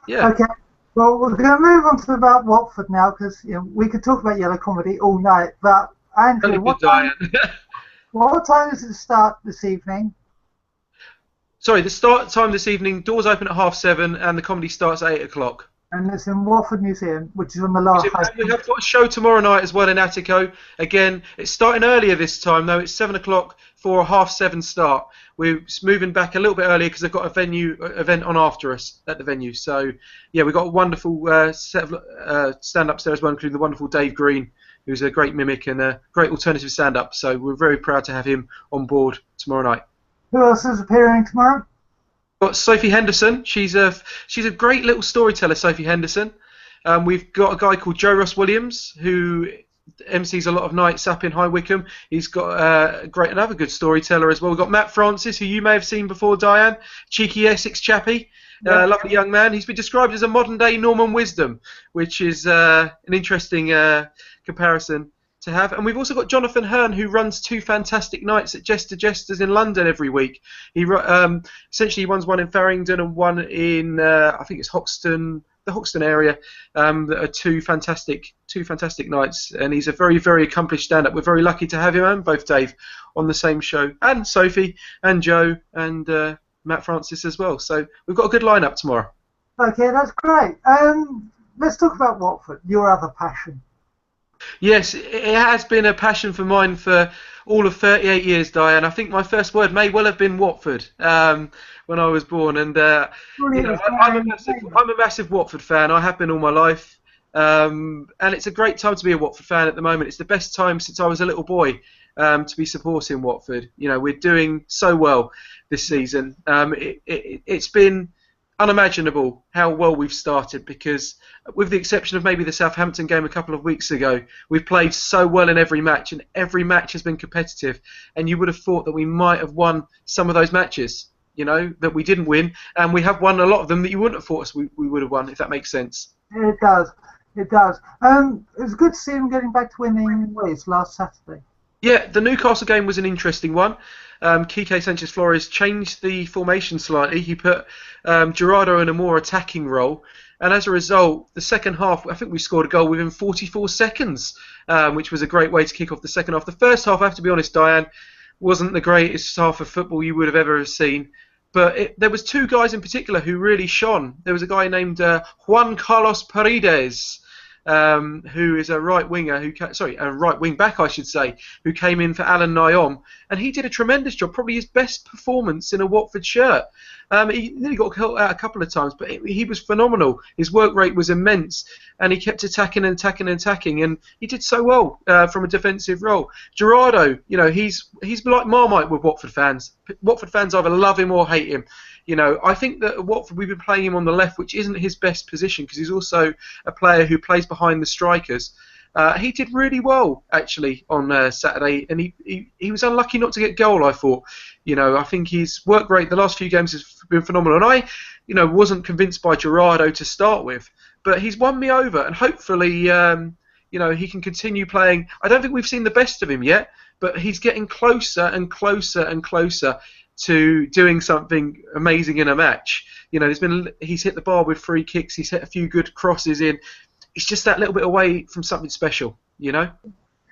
Yeah. Okay. Well, we're going to move on to about Watford now, because we could talk about yellow comedy all night. But Andrew, what time does it start this evening? Sorry, the start time this evening, doors open at 7:30 and the comedy starts at 8 o'clock. And it's in Watford Museum, which is on the last. We have got a show tomorrow night as well in Attico. Again, it's starting earlier this time, though. It's 7 o'clock for a 7:30 start. We're moving back a little bit earlier because they've got a event on after us at the venue. So, yeah, we've got a wonderful set of stand-ups there as well, including the wonderful Dave Green, who's a great mimic and a great alternative stand-up. So we're very proud to have him on board tomorrow night. Who else is appearing tomorrow? Got Sophie Henderson. She's a great little storyteller, Sophie Henderson. We've got a guy called Joe Ross Williams who MCs a lot of nights up in High Wycombe. He's got another good storyteller as well. We've got Matt Francis, who you may have seen before, Diane. Cheeky Essex chappie. Lovely young man. He's been described as a modern-day Norman Wisdom, which is an interesting comparison to have. And we've also got Jonathan Hearn, who runs 2 fantastic nights at Jesters in London every week. He essentially runs one in Farringdon and one in I think it's Hoxton, the Hoxton area. That are two fantastic nights. And he's a very, very accomplished stand-up. We're very lucky to have him and both Dave on the same show, and Sophie and Joe and Matt Francis as well. So we've got a good lineup tomorrow. Okay, that's great. Let's talk about Watford, your other passion. Yes, it has been a passion for mine for all of 38 years, Diane. I think my first word may well have been Watford when I was born. And I'm a massive Watford fan. I have been all my life. And it's a great time to be a Watford fan at the moment. It's the best time since I was a little boy to be supporting Watford. We're doing so well this season. It's been unimaginable how well we've started, because with the exception of maybe the Southampton game a couple of weeks ago, we've played so well in every match, and every match has been competitive. And you would have thought that we might have won some of those matches, that we didn't win, and we have won a lot of them that you wouldn't have thought we would have won, if that makes sense. It does. It was good to see them getting back to winning ways last Saturday. Yeah, the Newcastle game was an interesting one. Quique Sanchez-Flores changed the formation slightly. He put Gerardo in a more attacking role. And as a result, the second half, I think we scored a goal within 44 seconds, which was a great way to kick off the second half. The first half, I have to be honest, Diane, wasn't the greatest half of football you would have ever seen. But there was 2 guys in particular who really shone. There was a guy named Juan Carlos Paredes, who is a right winger, a right wing back, I should say, who came in for Alan Nyom, and he did a tremendous job, probably his best performance in a Watford shirt. He nearly got caught out a couple of times, but he was phenomenal. His work rate was immense, and he kept attacking, and he did so well from a defensive role. Gerardo, he's like Marmite with Watford fans. Watford fans either love him or hate him. I think that at Watford we've been playing him on the left, which isn't his best position, because he's also a player who plays behind the strikers. He did really well actually on Saturday, and he was unlucky not to get goal. I thought, I think his work rate the last few games has been phenomenal, and I, wasn't convinced by Gerardo to start with, but he's won me over, and hopefully, he can continue playing. I don't think we've seen the best of him yet, but he's getting closer and closer and closer to doing something amazing in a match. He's hit the bar with free kicks, he's hit a few good crosses in. It's just that little bit away from something special,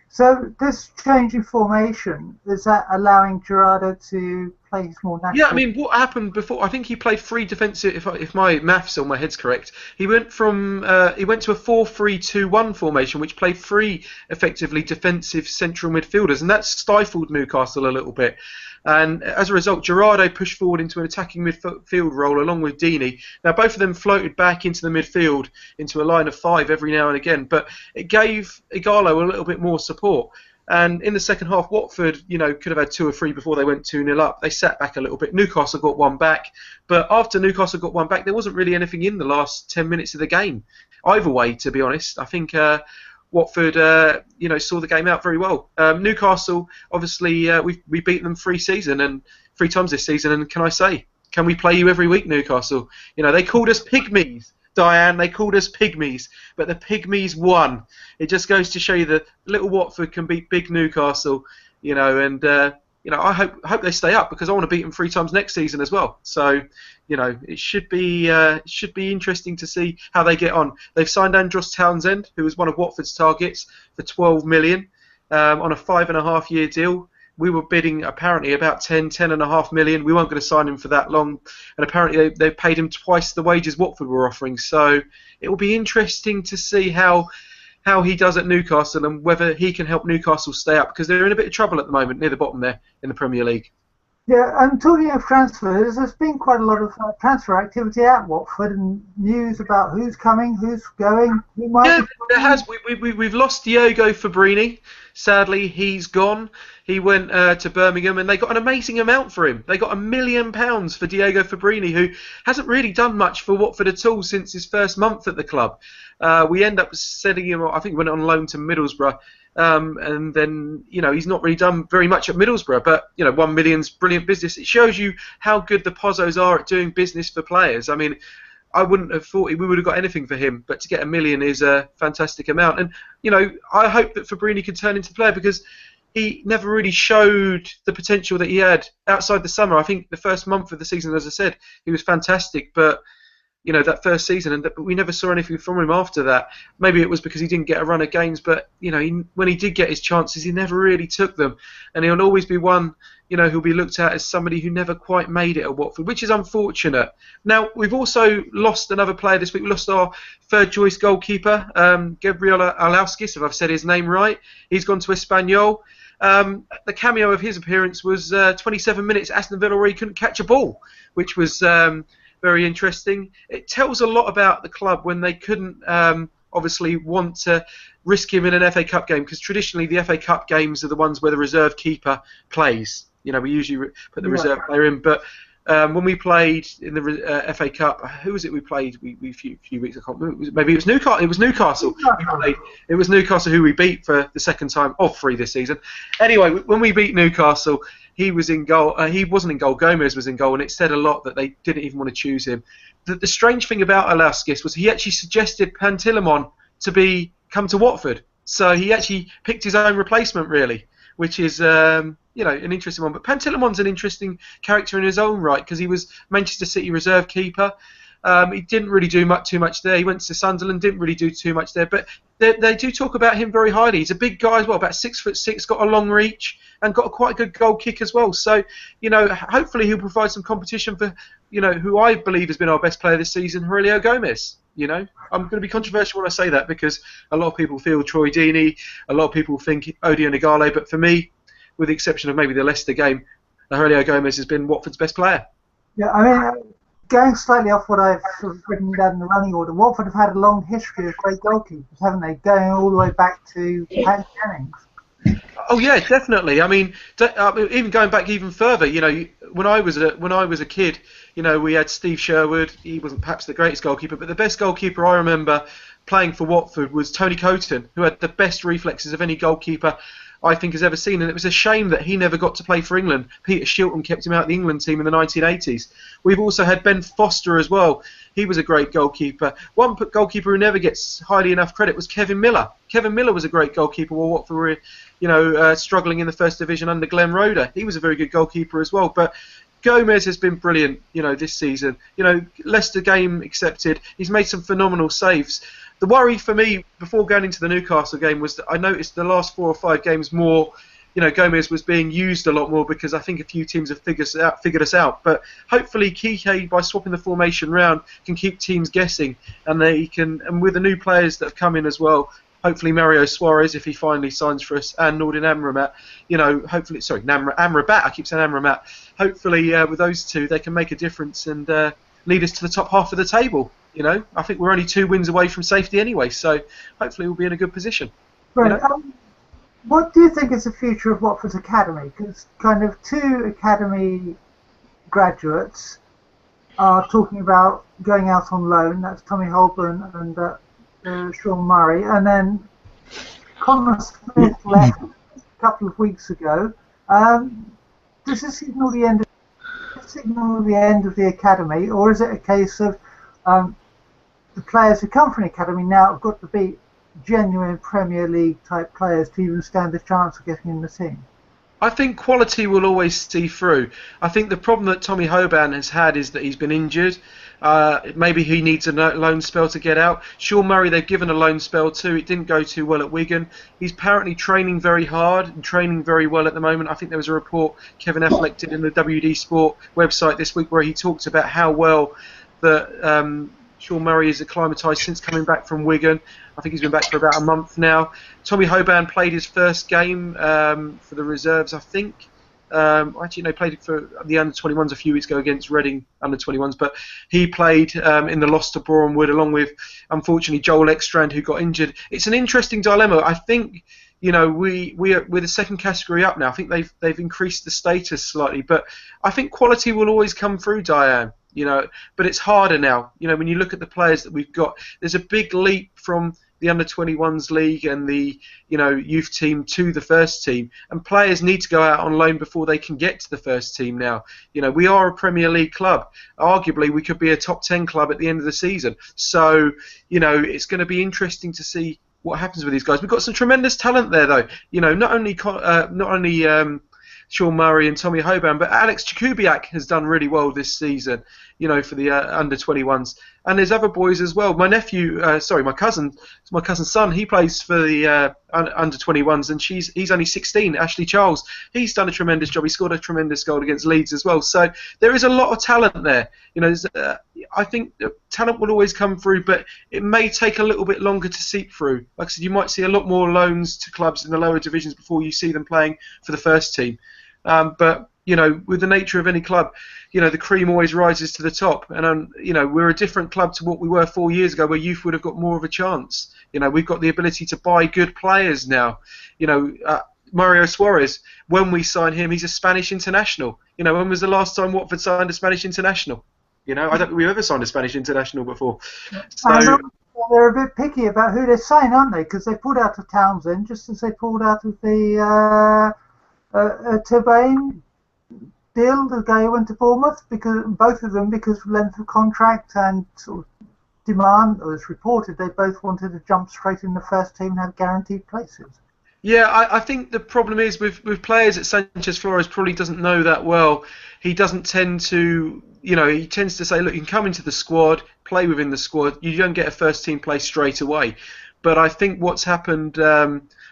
So this change in formation, is that allowing Gerardo to play more naturally? Yeah, I mean, what happened before? I think he played three defensive. If my maths on my head's correct, he went to a 4-3-2-1 formation, which played three effectively defensive central midfielders, and that stifled Newcastle a little bit. And as a result, Gerardo pushed forward into an attacking midfield role along with Deeney. Now, both of them floated back into the midfield, into a line of five every now and again, but it gave Igalo a little bit more support. And in the second half, Watford, could have had 2 or 3 before they went 2-0 up. They sat back a little bit. Newcastle got one back. But after Newcastle got one back, there wasn't really anything in the last 10 minutes of the game. Either way, to be honest. I think Watford, saw the game out very well. Newcastle, obviously, we beat them 3 times this season. And can I say, can we play you every week, Newcastle? They called us pygmies. Diane, they called us pygmies, but the pygmies won. It just goes to show you that little Watford can beat big Newcastle, and I hope they stay up, because I want to beat them 3 times next season as well. So, it should be interesting to see how they get on. They've signed Andros Townsend, who was one of Watford's targets, for 12 million on a 5.5-year deal. We were bidding apparently about 10.5 million. We weren't going to sign him for that long, and apparently they paid him twice the wages Watford were offering. So it will be interesting to see how he does at Newcastle, and whether he can help Newcastle stay up, because they're in a bit of trouble at the moment near the bottom there in the Premier League. Yeah, and talking of transfers, there's been quite a lot of transfer activity at Watford, and news about who's coming, who's going, who might. Yeah, there has. We've lost Diogo Fabrini. Sadly, he's gone. He went to Birmingham, and they got an amazing amount for him. They got £1 million for Diogo Fabrini, who hasn't really done much for Watford at all since his first month at the club. We end up sending him, I think he went on loan to Middlesbrough, and then, he's not really done very much at Middlesbrough, but, 1 million's brilliant business. It shows you how good the Pozzos are at doing business for players. I mean, I wouldn't have thought we would have got anything for him, but to get £1 million is a fantastic amount. And, I hope that Fabrini can turn into a player, because he never really showed the potential that he had outside the summer. I think the first month of the season, as I said, he was fantastic, but that first season, and we never saw anything from him after that. Maybe it was because he didn't get a run of games, but when he did get his chances, he never really took them, and he'll always be one who'll be looked at as somebody who never quite made it at Watford, which is unfortunate. Now, we've also lost another player this week. We lost our third choice goalkeeper, Gabriel Alauskis, if I've said his name right. He's gone to Espanyol. The cameo of his appearance was 27 minutes Aston Villa where he couldn't catch a ball, which was very interesting. It tells a lot about the club when they couldn't obviously want to risk him in an FA Cup game, because traditionally the FA Cup games are the ones where the reserve keeper plays. We usually put the reserve player in, but when we played in the FA Cup, who was it we played? We few weeks. I can't remember. Maybe it was Newcastle. It was Newcastle. It was Newcastle who we beat for the second time of 3 this season. Anyway, when we beat Newcastle, he was in goal. He wasn't in goal. Gomez was in goal, and it said a lot that they didn't even want to choose him. The strange thing about Alauskis was he actually suggested Pantilimon to come to Watford, so he actually picked his own replacement, really, which is an interesting one. But Pantilimon's an interesting character in his own right, because he was Manchester City reserve keeper. He didn't really do too much there. He went to Sunderland, didn't really do too much there. But they do talk about him very highly. He's a big guy as well, about 6'6", got a long reach, and got a quite good goal kick as well. So, hopefully he'll provide some competition for, who I believe has been our best player this season, Aurelio Gomez. I'm going to be controversial when I say that, because a lot of people feel Troy Deeney, a lot of people think Odion Igalo, but for me, with the exception of maybe the Leicester game, Aurelio Gomez has been Watford's best player. Yeah, I mean, going slightly off what I've sort of written down in the running order, Watford have had a long history of great goalkeepers, haven't they? Going all the way back to Pat Jennings. Oh yeah, definitely. I mean, even going back even further, when I was a kid, we had Steve Sherwood. He wasn't perhaps the greatest goalkeeper, but the best goalkeeper I remember playing for Watford was Tony Coton, who had the best reflexes of any goalkeeper I think has ever seen, and it was a shame that he never got to play for England. Peter Shilton kept him out of the England team in the 1980s. We've also had Ben Foster as well. He was a great goalkeeper. One goalkeeper who never gets highly enough credit was Kevin Miller. Kevin Miller was a great goalkeeper while Watford were, struggling in the first division under Glenn Roeder. He was a very good goalkeeper as well. But Gomez has been brilliant, this season. Leicester game accepted. He's made some phenomenal saves. The worry for me before going into the Newcastle game was that I noticed the last 4 or 5 games more, Gomez was being used a lot more because I think a few teams have figured us out. But hopefully Kike, by swapping the formation round, can keep teams guessing, and and with the new players that have come in as well, hopefully Mario Suarez, if he finally signs for us, and Nordin Amrabat, Amrabat, I keep saying Amrabat. Hopefully with those two they can make a difference and lead us to the top half of the table. I think we're only 2 wins away from safety anyway, so hopefully we'll be in a good position. Right. What do you think is the future of Watford's academy? Because kind of 2 academy graduates are talking about going out on loan. That's Tommy Holborn and Sean Murray, and then Connor Smith left a couple of weeks ago. Does this signal the end of the academy, or is it a case of the players who come from the academy now have got to be genuine Premier League type players to even stand a chance of getting in the team? I think quality will always see through. I think the problem that Tommy Hoban has had is that he's been injured. Maybe he needs a loan spell to get out. Sean Murray, they've given a loan spell to. It didn't go too well at Wigan. He's apparently training very hard and training very well at the moment. I think there was a report Kevin Affleck did in the WD Sport website this week where he talked about how well that Sean Murray is acclimatised since coming back from Wigan. I think he's been back for about a month now. Tommy Hoban played his first game for the reserves, I think. Played for the under-21s a few weeks ago against Reading under-21s, but he played in the loss to Boreham Wood along with, unfortunately, Joel Ekstrand, who got injured. It's an interesting dilemma. I think, we're the second category up now. I think they've increased the status slightly, but I think quality will always come through, Diane. But it's harder now. When you look at the players that we've got, there's a big leap from the under-21s league and the youth team to the first team, and players need to go out on loan before they can get to the first team now. We are a Premier League club. Arguably we could be a top 10 club at the end of the season, so it's going to be interesting to see what happens with these guys. We've got some tremendous talent there though. Not only Sean Murray and Tommy Hoban, but Alex Jakubiak has done really well this season, for the under-21s. And there's other boys as well. My nephew, my cousin's son, he plays for the under-21s, and he's only 16, Ashley Charles. He's done a tremendous job. He scored a tremendous goal against Leeds as well. So there is a lot of talent there. I think talent will always come through, but it may take a little bit longer to seep through. Like I said, you might see a lot more loans to clubs in the lower divisions before you see them playing for the first team. But with the nature of any club, the cream always rises to the top. And, we're a different club to what we were 4 years ago, where youth would have got more of a chance. We've got the ability to buy good players now. Mario Suarez, when we sign him, he's a Spanish international. When was the last time Watford signed a Spanish international? I don't think we've ever signed a Spanish international before. So they're a bit picky about who they sign, aren't they? Because they pulled out of Townsend just as they pulled out of the Turbane deal, the guy who went to Bournemouth, because both of them, because of length of contract and sort of demand, or as reported, they both wanted to jump straight in the first team and have guaranteed places. Yeah, I think the problem is with players that Sanchez Flores probably doesn't know that well. He doesn't tend to, he tends to say, look, you can come into the squad, play within the squad. You don't get a first team place straight away. But I think what's happened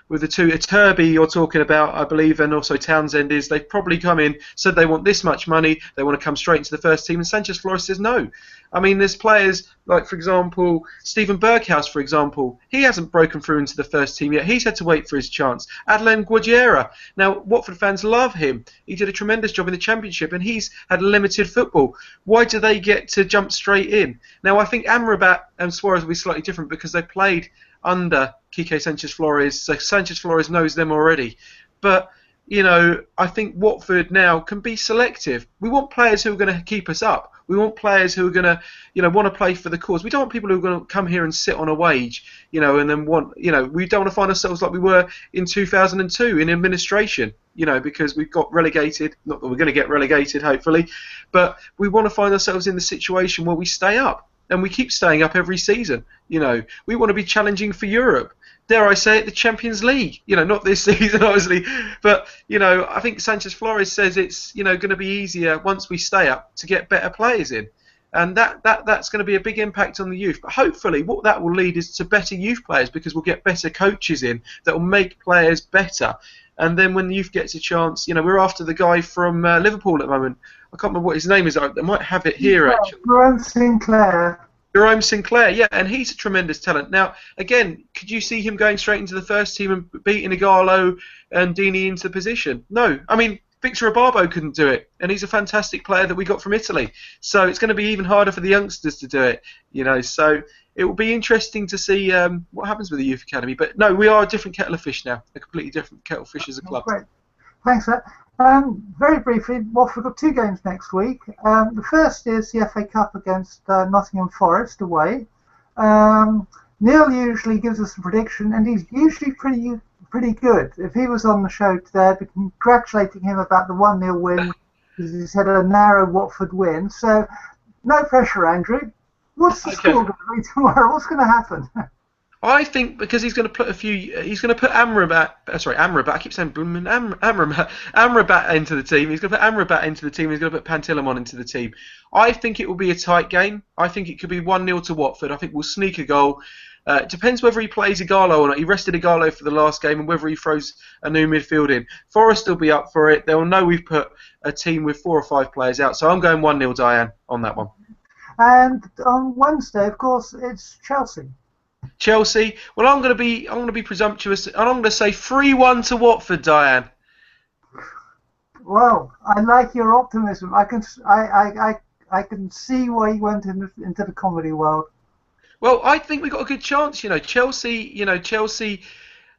with the two, Turby you're talking about, I believe, and also Townsend, is they've probably come in, said they want this much money, they want to come straight into the first team, and Sanchez Flores says no. I mean, there's players like, for example, Stephen Berghaus, for example. He hasn't broken through into the first team yet. He's had to wait for his chance. Adlan Guadiera. Now, Watford fans love him. He did a tremendous job in the Championship, and he's had limited football. Why do they get to jump straight in? Now, I think Amrabat and Suarez will be slightly different because they played under Quique Sanchez Flores, so Sanchez Flores knows them already. But, I think Watford now can be selective. We want players who are going to keep us up. We want players who are going to, want to play for the cause. We don't want people who are going to come here and sit on a wage, and then we don't want to find ourselves like we were in 2002 in administration, because we've got relegated. Not that we're going to get relegated, hopefully, but we want to find ourselves in the situation where we stay up, and we keep staying up every season. We want to be challenging for Europe. Dare I say it, the Champions League. Not this season, obviously, but I think Sanchez Flores says it's going to be easier once we stay up to get better players in, and that's going to be a big impact on the youth. But hopefully, what that will lead is to better youth players, because we'll get better coaches in that will make players better. And then when the youth gets a chance, we're after the guy from Liverpool at the moment. I can't remember what his name is. I might have it here actually. Jerome Sinclair, yeah, and he's a tremendous talent. Now, again, could you see him going straight into the first team and beating Igalo and Dini into the position? No. I mean, Victor Ababo couldn't do it, and he's a fantastic player that we got from Italy. So it's going to be even harder for the youngsters to do it, So it will be interesting to see what happens with the Youth Academy. But no, we are a different kettle of fish now, a completely different kettle of fish as a club. Great. Thanks, sir. Very briefly, Watford got 2 games next week. The first is the FA Cup against Nottingham Forest away. Neal usually gives us a prediction, and he's usually pretty good. If he was on the show today, I'd be congratulating him about the 1-0 win, because he's had a narrow Watford win. So, no pressure, Andrew. What's the score going to be tomorrow? What's going to happen? I think because he's going to put Amrabat. I keep saying Amrabat into the team. He's going to put Amrabat into the team. He's going to put Pantilimon into the team. I think it will be a tight game. I think it could be 1-0 to Watford. I think we'll sneak a goal. It depends whether he plays Igalo or not. He rested Igalo for the last game, and whether he throws a new midfield in. Forest will be up for it. They'll know we've put a team with 4 or 5 players out. So I'm going 1-0, Diane, on that one. And on Wednesday, of course, it's Chelsea. Chelsea. Well, I'm going to be presumptuous, and I'm going to say 3-1 to Watford, Diane. Well, I like your optimism. I can see why you went into the comedy world. Well, I think we've got a good chance. Chelsea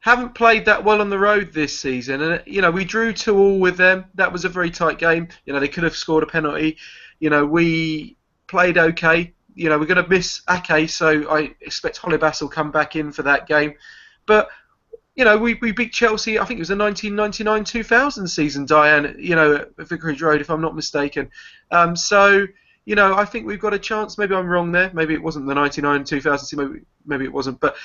haven't played that well on the road this season, and we drew 2-2 with them. That was a very tight game. They could have scored a penalty. We played okay. We're going to miss Ake, so I expect Holebas will come back in for that game. But, we beat Chelsea, I think it was the 1999-2000 season, Diane, at Vicarage Road, if I'm not mistaken. So, I think we've got a chance. Maybe I'm wrong there. Maybe it wasn't the 1999-2000 season. Maybe it wasn't. But,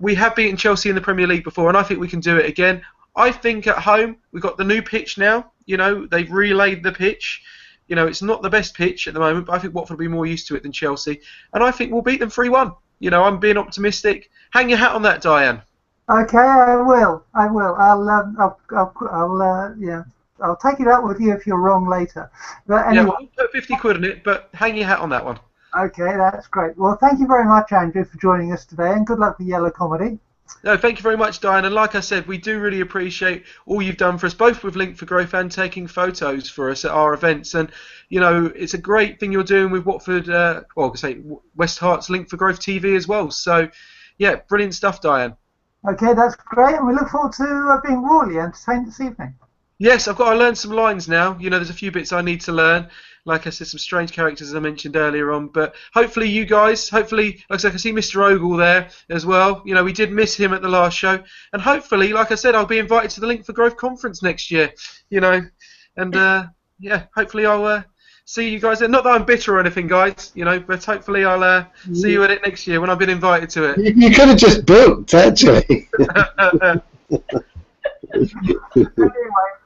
we have beaten Chelsea in the Premier League before, and I think we can do it again. I think at home, we've got the new pitch now. They've relayed the pitch. It's not the best pitch at the moment, but I think Watford will be more used to it than Chelsea, and I think we'll beat them 3-1. I'm being optimistic. Hang your hat on that, Diane. Okay, I will. I'll take it out with you if you're wrong later. But anyway. Yeah, we'll put 50 quid on it, but hang your hat on that one. Okay, that's great. Well, thank you very much, Andrew, for joining us today, and good luck with Yellow Comedy. No, thank you very much, Diane. And like I said, we do really appreciate all you've done for us, both with Link for Growth and taking photos for us at our events. And, it's a great thing you're doing with Watford, West Herts Link for Growth TV as well. So, yeah, brilliant stuff, Diane. Okay, that's great. And we look forward to being royally entertained this evening. Yes, I've got to learn some lines now. There's a few bits I need to learn. Like I said, some strange characters as I mentioned earlier on. But hopefully you guys, like I said, I can see Mr. Ogle there as well. We did miss him at the last show. And hopefully, like I said, I'll be invited to the Link for Growth conference next year. And hopefully I'll see you guys there. Not that I'm bitter or anything, guys, but hopefully I'll see you at it next year when I've been invited to it. You could have just booked, actually. Anyway,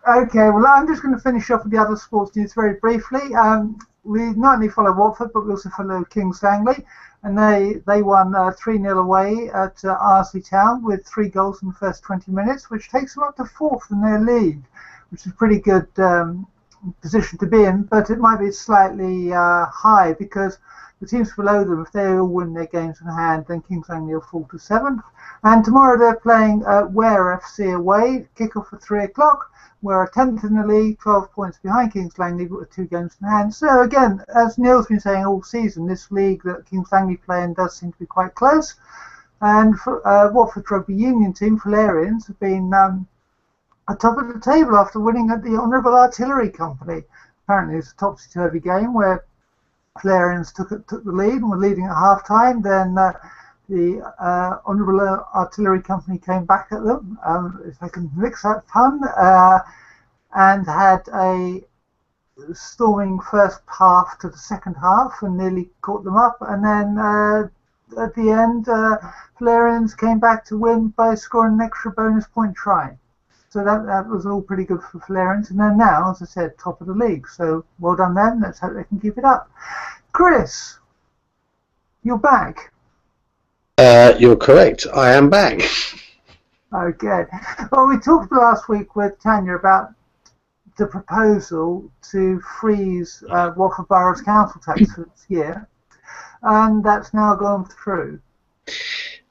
okay, well, I'm just going to finish off with the other sports news very briefly. We not only follow Watford, but we also follow Kings Langley, and they won 3-0 away at Arsley Town with 3 goals in the first 20 minutes, which takes them up to 4th in their league, which is a pretty good position to be in, but it might be slightly high because the teams below them, if they all win their games in hand, then Kings Langley will fall to 7th. And tomorrow they're playing Ware FC away, kick-off at 3 o'clock. We're 10th in the league, 12 points behind Kings Langley, but with 2 games in hand. So again, as Neal's been saying all season, this league that Kings Langley play in does seem to be quite close. And for, Watford Rugby Union team, Falerians, have been at top of the table after winning at the Honourable Artillery Company. Apparently it's a topsy-turvy game where Flarians took the lead and were leading at half time. Then the Honourable Artillery Company came back at them, if I can mix that fun, and had a storming first half to the second half and nearly caught them up. And then at the end, Flarians came back to win by scoring an extra bonus point try. So that was all pretty good for Flarians. And then now, as I said, top of the league. So well done them. Let's hope they can keep it up. Chris, you're back. You're correct. I am back. Okay. Well, we talked last week with Tania about the proposal to freeze Watford Borough's council tax for this year, and that's now gone through.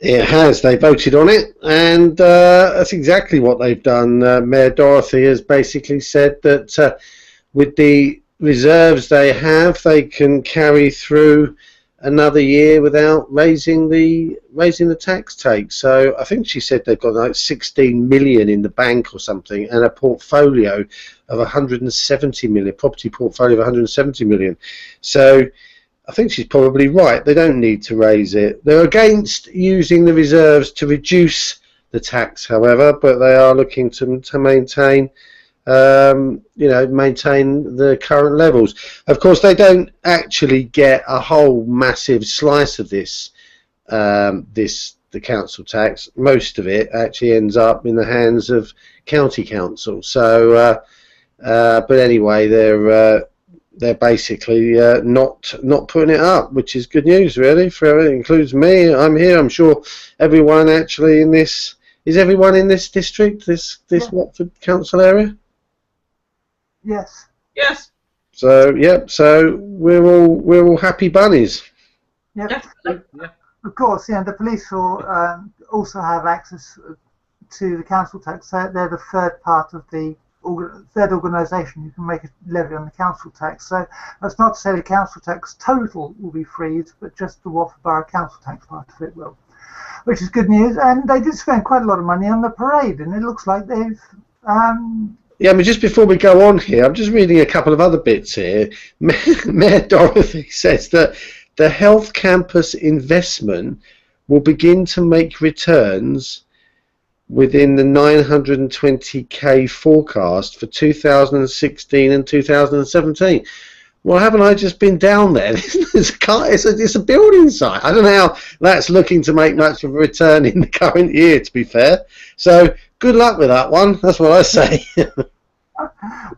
It has. They voted on it, and that's exactly what they've done. Mayor Dorothy has basically said that with the reserves they have, they can carry through another year without raising the tax take. So I think she said they've got like 16 million in the bank or something, and a portfolio of 170 million, property portfolio of 170 million. So I think she's probably right. They don't need to raise it. They're against using the reserves to reduce the tax, however, but they are looking to maintain, maintain the current levels. Of course, they don't actually get a whole massive slice of this, the council tax. Most of it actually ends up in the hands of county council. So, but anyway, they're basically not putting it up, which is good news, really. For it includes me. I'm here. I'm sure everyone actually in this is everyone in this district, this Watford council area. Yes. Yes. So so we're all happy bunnies. Yep. Of course, the police will also have access to the council tax. They're the third part of the third organisation who can make a levy on the council tax. So that's not to say the council tax total will be freed, but just the Watford Borough council tax part of it will, which is good news. And they did spend quite a lot of money on the parade, and it looks like they've yeah, I mean, just before we go on here, I'm just reading a couple of other bits here. Mayor Dorothy says that the health campus investment will begin to make returns within the 920k forecast for 2016 and 2017. Well, haven't I just been down there? It's a building site. I don't know how that's looking to make much of a return in the current year, to be fair. So good luck with that one. That's what I say.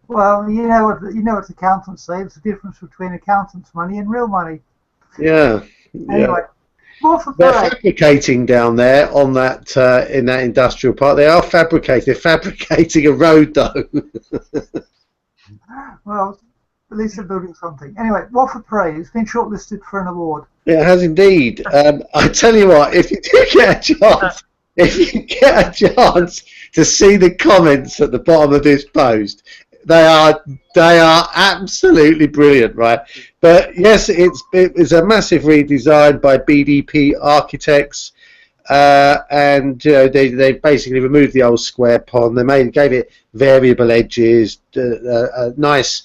Well, you know what accountants say. It's the difference between accountants' money and real money. Yeah. Anyway. They're fabricating down there on that in that industrial park. They are fabricating. They're fabricating a road, though. Well, at least they're building something. Anyway, Watford Parade has been shortlisted for an award. It has indeed. I tell you what, if you do get a chance, to see the comments at the bottom of this post, they are absolutely brilliant, right? But yes, it's a massive redesign by BDP Architects, and they basically removed the old square pond. They gave it variable edges, a nice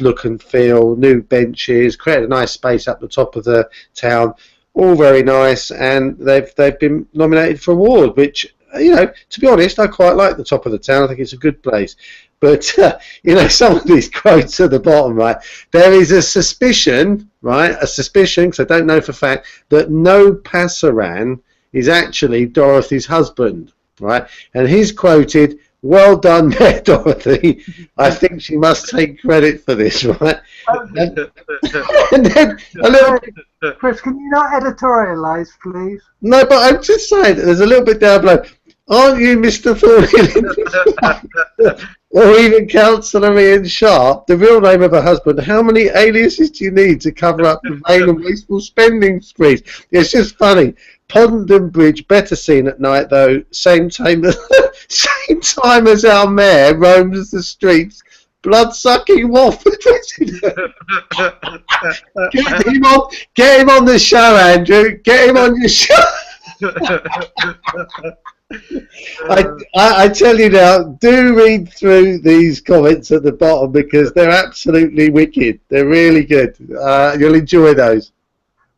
look and feel, new benches, created a nice space up the top of the town. All very nice, and they've been nominated for award, which, to be honest, I quite like the top of the town. I think it's a good place. But, some of these quotes at the bottom, right, there is a suspicion, because I don't know for a fact, that no Passaran is actually Dorothy's husband, right? And he's quoted, "Well done there, Dorothy. I think she must take credit for this," right? And then a little bit, Chris, can you not editorialise, please? No, but I'm just saying that there's a little bit down below. "Aren't you Mr. Thornhill?" Or even Councillor Ian Sharp, the real name of her husband. How many aliases do you need to cover up the vain and wasteful spending sprees? It's just funny. Pondon Bridge, better seen at night though. Same time as our mayor roams the streets. Blood-sucking Watford president. Get him on the show, Andrew. Get him on your show. I tell you now, do read through these comments at the bottom because they're absolutely wicked. They're really good. You'll enjoy those.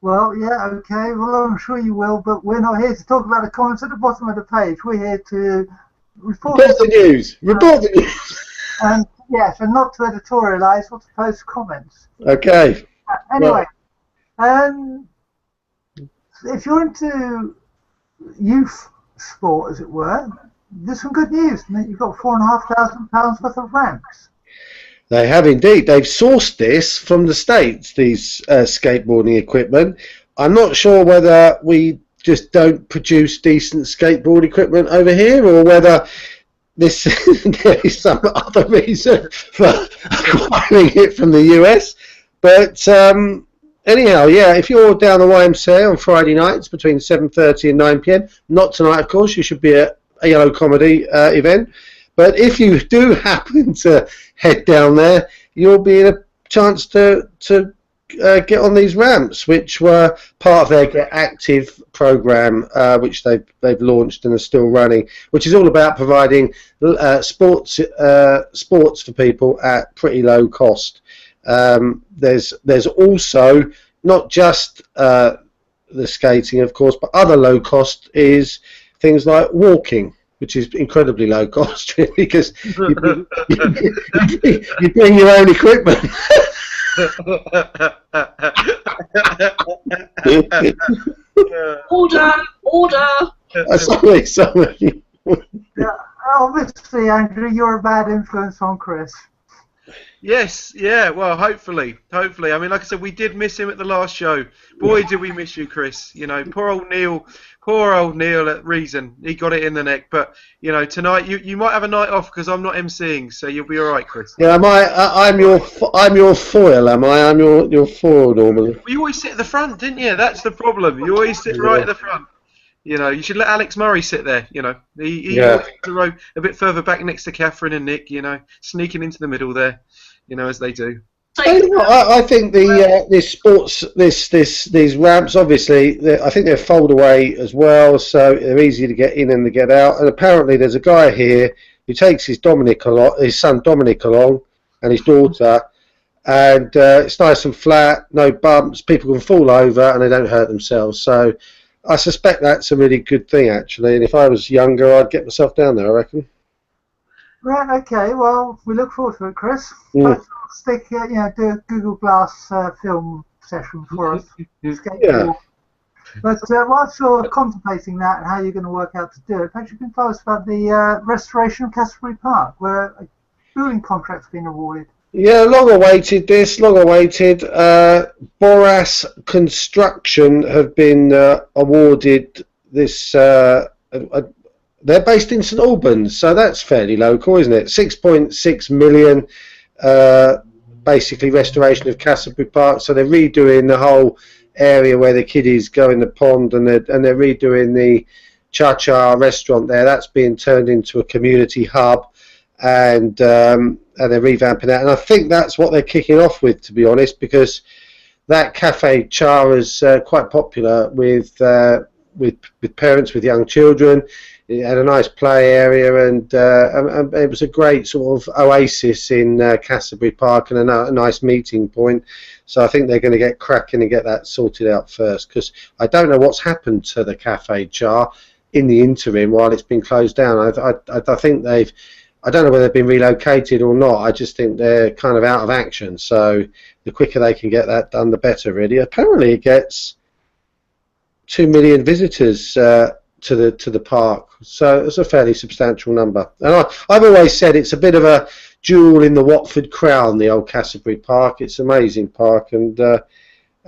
Well, yeah, okay. Well, I'm sure you will, but we're not here to talk about the comments at the bottom of the page. We're here to report the news. Report the news. And yes, and not to editorialise or to post comments. Okay. Anyway, if you're into youth sport, as it were, there's some good news. You've got £4,500 worth of ramps. They have indeed. They've sourced this from the States, these skateboarding equipment. I'm not sure whether we just don't produce decent skateboard equipment over here or whether there is some other reason for acquiring it from the US. But anyhow, yeah, if you're down the YMCA on Friday nights between 7:30 and 9 p.m, not tonight, of course, you should be at a Yellow Comedy event. But if you do happen to head down there, you'll be in a chance to get on these ramps, which were part of their Get Active program, which they've launched and are still running, which is all about providing sports for people at pretty low cost. There's also not just the skating, of course, but other low cost is things like walking, which is incredibly low cost, really, because you bring your own equipment. Order. Sorry. Yeah, obviously, Andrew, you're a bad influence on Chris. Yes, yeah, well, hopefully. I mean, like I said, we did miss him at the last show. Boy, did we miss you, Chris. You know, poor old Neal at Reason. He got it in the neck. But, you know, tonight you might have a night off because I'm not emceeing, so you'll be all right, Chris. Yeah, I'm your foil, am I? I'm your foil normally. Well, you always sit at the front, didn't you? That's the problem. You always sit right at the front. You know, you should let Alex Murray sit there. You know, he walks the row a bit further back next to Catherine and Nick. You know, sneaking into the middle there. You know, as they do. I think these ramps, obviously, I think they're fold away as well, so they're easy to get in and to get out. And apparently, there's a guy here who takes his son Dominic along, and his daughter, and it's nice and flat, no bumps. People can fall over and they don't hurt themselves. So I suspect that's a really good thing, actually. And if I was younger, I'd get myself down there, I reckon. Right, okay, well, we look forward to it, Chris. Mm. Do a Google Glass film session for us. Yeah. But whilst you're contemplating that and how you're going to work out to do it, perhaps you can tell us about the restoration of Cassioburry Park, where a building contract's been awarded. Yeah, long awaited. Boras Construction have been awarded this. They're based in St Albans, so that's fairly local, isn't it? 6.6 million, basically restoration of Cassioburry Park. So they're redoing the whole area where the kiddies go in the pond, and they're redoing the Cha-Cha restaurant there. That's being turned into a community hub, and they're revamping that. And I think that's what they're kicking off with, to be honest, because that Cafe Cha is quite popular with parents with young children. It had a nice play area, and it was a great sort of oasis in Cassioburry Park and a nice meeting point. So I think they're going to get cracking and get that sorted out first, because I don't know what's happened to the Cafe Cha in the interim while it's been closed down. I think I don't know whether they've been relocated or not. I just think they're kind of out of action. So the quicker they can get that done, the better, really. Apparently it gets 2 million visitors to the park, so it's a fairly substantial number. And I've always said it's a bit of a jewel in the Watford crown, the old Cassioburry Park. It's an amazing park, and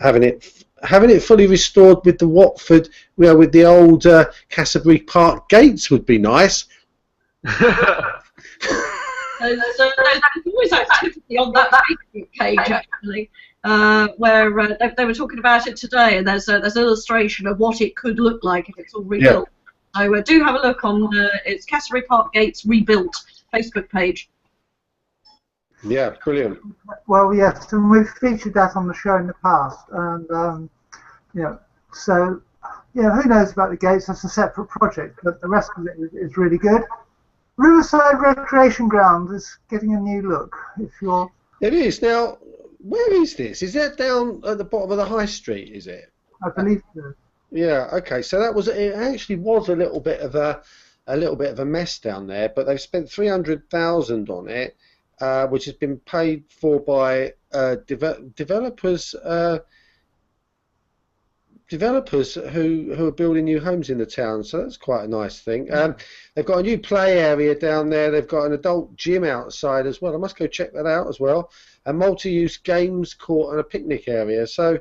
having it fully restored with the Watford, with the old Cassioburry Park gates would be nice. There's always activity on that Facebook page, actually, where they were talking about it today, and there's an illustration of what it could look like if it's all rebuilt. Yeah. So do have a look on it's Cassioburry Park Gates Rebuilt Facebook page. Yeah, brilliant. Well, yes, and we've featured that on the show in the past, and so who knows about the gates? That's a separate project, but the rest of it is really good. Riverside Recreation Ground is getting a new look. It is now. Where is this? Is that down at the bottom of the high street? Is it? I believe so. Yeah. Okay. So it actually was a little bit of a mess down there, but they've spent 300,000 on it, which has been paid for by developers who are building new homes in the town. So that's quite a nice thing. They've got a new play area down there. They've got an adult gym outside as well. I must go check that out as well. A multi-use games court and a picnic area. So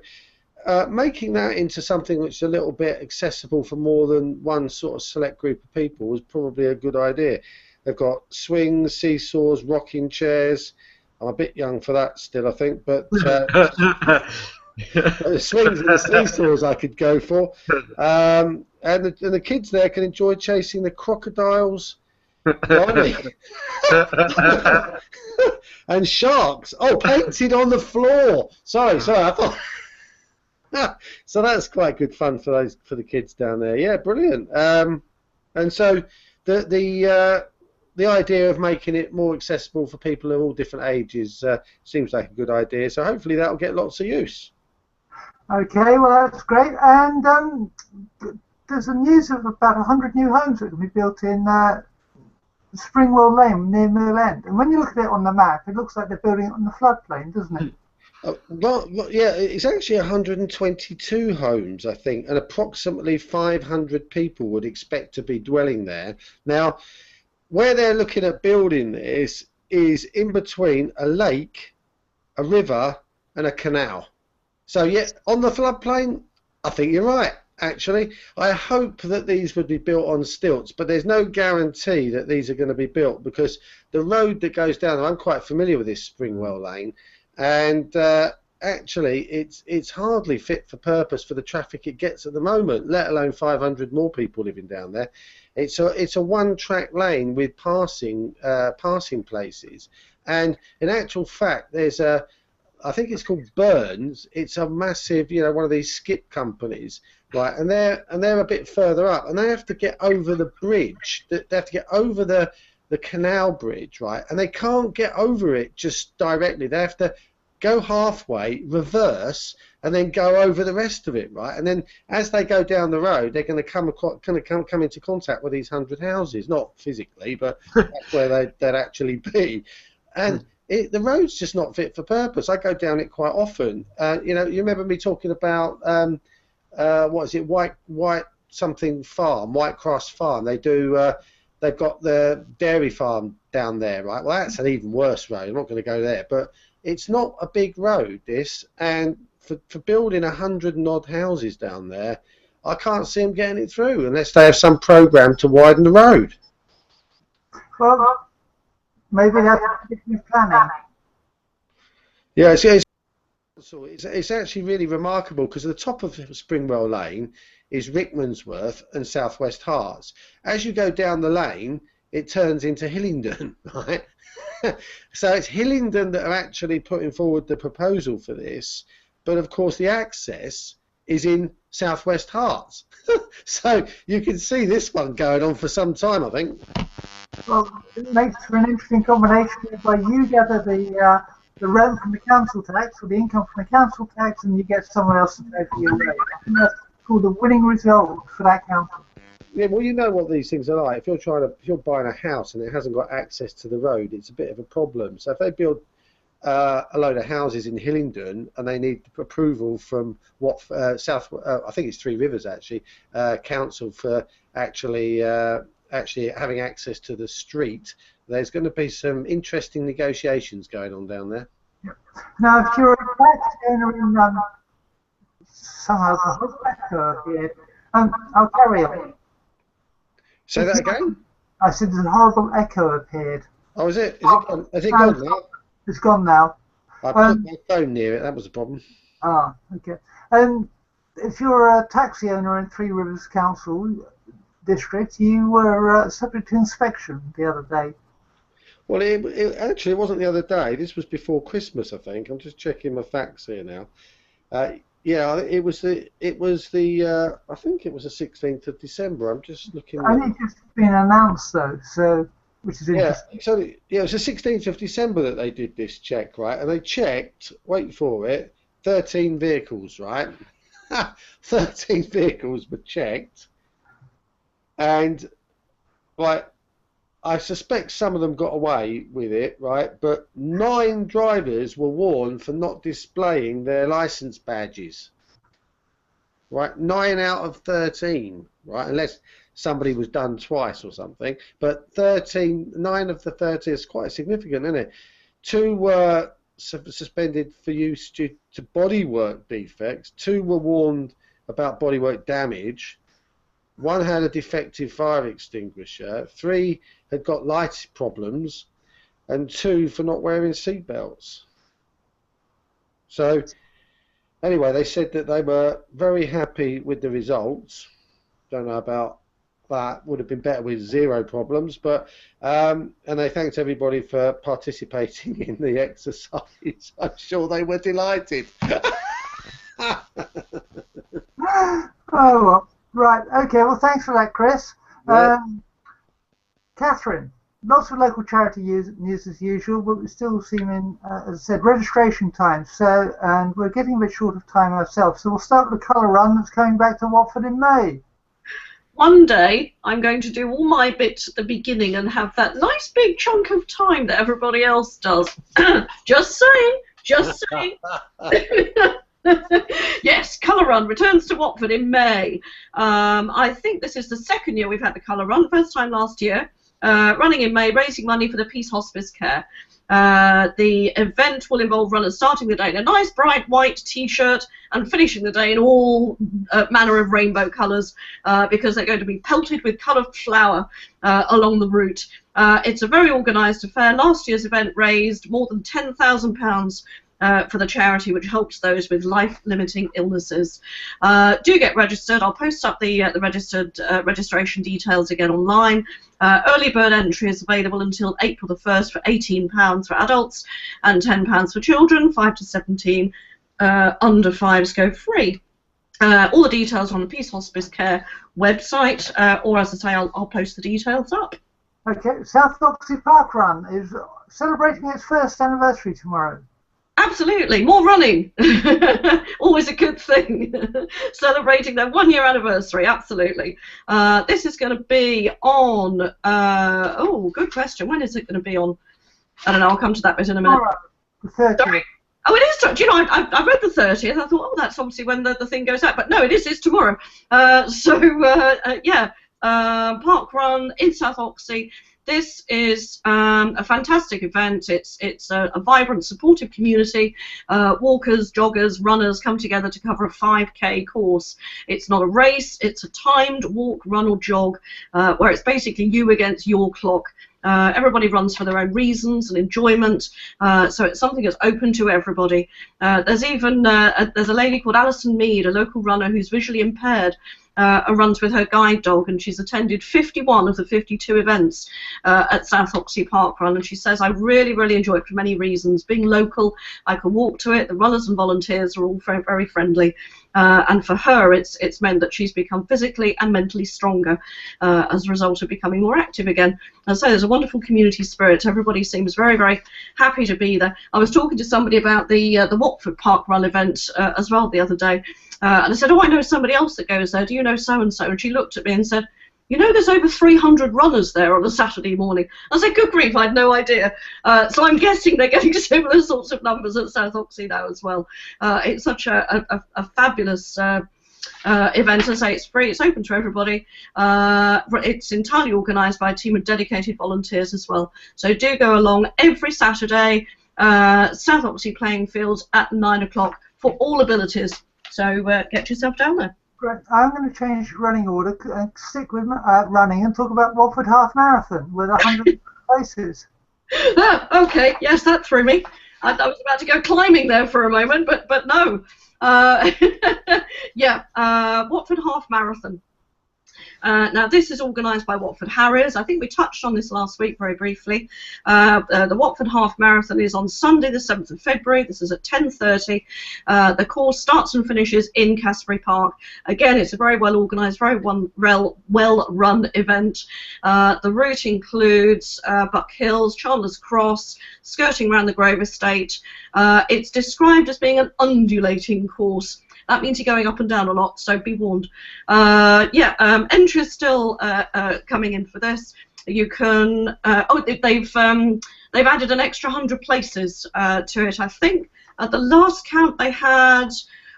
making that into something which is a little bit accessible for more than one sort of select group of people was probably a good idea. They've got swings, seesaws, rocking chairs. I'm a bit young for that still, I think, but the swings and the seesaws I could go for. And the kids there can enjoy chasing the crocodiles and sharks. Oh, painted on the floor. Sorry, I thought. So that's quite good fun for the kids down there. Yeah, brilliant. And so the idea of making it more accessible for people of all different ages seems like a good idea. So hopefully that'll get lots of use. Okay, well that's great. And there's a news of about 100 new homes that can be built in Springwell Lane near Mill End. And when you look at it on the map, it looks like they're building it on the floodplain, doesn't it? Well, yeah, it's actually 122 homes, I think, and approximately 500 people would expect to be dwelling there. Now, where they're looking at building this is in between a lake, a river, and a canal. So, yeah, on the floodplain, I think you're right, actually. I hope that these would be built on stilts, but there's no guarantee that these are going to be built because the road that goes down, I'm quite familiar with this Springwell Lane, and actually it's hardly fit for purpose for the traffic it gets at the moment, let alone 500 more people living down there. It's a one-track lane with passing places, and in actual fact there's I think it's called Burns. It's a massive, one of these skip companies, right? And they're a bit further up, and they have to get over the bridge. They have to get over the canal bridge, right? And they can't get over it just directly. They have to go halfway, reverse, and then go over the rest of it, right? And then as they go down the road, they're going to come into contact with these 100 houses, not physically, but that's where they'd actually be. And the road's just not fit for purpose. I go down it quite often. You remember me talking about what is it, White something farm, Whitecross Farm. They do. They've got the dairy farm down there, right? Well, that's an even worse road. I'm not going to go there, but it's not a big road, this, and for building 100 and odd houses down there, I can't see them getting it through unless they have some program to widen the road. Well, maybe that's planning. Yeah, it's actually really remarkable because at the top of Springwell Lane is Rickmansworth and South West Herts. As you go down the lane, it turns into Hillingdon, right? So it's Hillingdon that are actually putting forward the proposal for this, but of course the access is in South West Herts. So you can see this one going on for some time, I think. Well, it makes for an interesting combination where you gather the rent from the council tax or the income from the council tax, and you get someone else to pay for your rent. I think that's called the winning result for that council. Yeah, well, you know what these things are like. If you're buying a house and it hasn't got access to the road, it's a bit of a problem. So if they build a load of houses in Hillingdon and they need approval from I think it's Three Rivers actually, council for actually having access to the street, there's going to be some interesting negotiations going on down there. Yep. Now, if you're a tax owner in somehow the curve here, I'll carry on. Say that again? I said there's a horrible echo appeared. Oh, is it? Has it gone now? It's gone now. I put my phone near it. That was the problem. Ah, okay. And if you're a taxi owner in Three Rivers Council District, you were subject to inspection the other day. Well, it wasn't the other day. This was before Christmas, I think. I'm just checking my facts here now. Yeah, it was the I think it was the 16th of December. I'm just looking. Only just been announced though, so which is interesting. So it was the 16th of December that they did this check, right? And they checked, wait for it, 13 vehicles, right? 13 vehicles were checked, and right, I suspect some of them got away with it, right? But 9 drivers were warned for not displaying their license badges. Right, 9 out of 13, right? Unless somebody was done twice or something. But 9 of the 13 is quite significant, isn't it? 2 were suspended for use due to bodywork defects. 2 were warned about bodywork damage. 1 had a defective fire extinguisher. 3 had got light problems, and 2 for not wearing seatbelts. So anyway, they said that they were very happy with the results. Don't know about that. Would have been better with 0 problems, but and they thanked everybody for participating in the exercise. I'm sure they were delighted. Oh, well, right. Okay. Well, thanks for that, Chris. Yeah. Catherine, lots of local charity news as usual, but we're still seeing, as I said, registration time. So, and we're getting a bit short of time ourselves. So we'll start with the colour run that's coming back to Watford in May. One day, I'm going to do all my bits at the beginning and have that nice big chunk of time that everybody else does. Just saying. Just saying. Yes, Colour Run returns to Watford in May. I think this is the 2nd year we've had the Colour Run, first time last year. Running in May, raising money for the Peace Hospice Care. The event will involve runners starting the day in a nice bright white t-shirt and finishing the day in all manner of rainbow colours because they're going to be pelted with coloured flour along the route. It's a very organised affair. Last year's event raised more than £10,000 for the charity, which helps those with life-limiting illnesses. Do get registered. I'll post up the registered registration details again online. Early bird entry is available until April the 1st for £18 for adults and £10 for children. 5 to 17 under 5s go free. All the details on the Peace Hospice Care website, or as I say, I'll post the details up. Okay, South Oxley Park Run is celebrating its 1st anniversary tomorrow. Absolutely, more running. Always a good thing. Celebrating their 1-year anniversary, absolutely. This is going to be on, oh, good question. When is it going to be on? I don't know, I'll come to that bit in a minute. Tomorrow, the 30th. Sorry. Oh, it is. Do you know, I read the 30th. I thought, oh, that's obviously when the thing goes out. But no, it's tomorrow. Yeah, Park Run in South Oxley. This is a fantastic event. It's a vibrant, supportive community. Walkers, joggers, runners come together to cover a 5K course. It's not a race. It's a timed walk, run or jog where it's basically you against your clock. Everybody runs for their own reasons and enjoyment, so it's something that's open to everybody. There's even there's a lady called Alison Mead, a local runner who's visually impaired, runs with her guide dog, and she's attended 51 of the 52 events at South Oxley Park Run, and she says, I really, really enjoy it for many reasons. Being local, I can walk to it, the runners and volunteers are all very, very friendly, and for her it's meant that she's become physically and mentally stronger as a result of becoming more active again. And so there's a wonderful community spirit. Everybody seems very, very happy to be there. I was talking to somebody about the Watford Park Run event as well the other day, and I said, oh, I know somebody else that goes there. Do you know so-and-so? And she looked at me and said, you know, there's over 300 runners there on a Saturday morning. I said, good grief, I had no idea. So I'm guessing they're getting similar sorts of numbers at South Oxley now as well. It's such a fabulous event. As I say, it's free, it's open to everybody. It's entirely organised by a team of dedicated volunteers as well. So do go along every Saturday, South Oxley playing fields at 9 o'clock for all abilities. So get yourself down there. Great. I'm going to change running order and stick with running and talk about Watford Half Marathon with 100 races. Okay, yes, that threw me. I was about to go climbing there for a moment, but no. Yeah, Watford Half Marathon. Now, this is organised by Watford Harriers. I think we touched on this last week very briefly. The Watford Half Marathon is on Sunday, the 7th of February. This is at 10:30. The course starts and finishes in Cassioburry Park. Again, it's a very well organised, very well-run event. The route includes Buck Hills, Chandler's Cross, skirting around the Grove Estate. It's described as being an undulating course. That means you're going up and down a lot, so be warned. Entry is still coming in for this. You can. They've added an extra 100 places to it. I think at the last count they had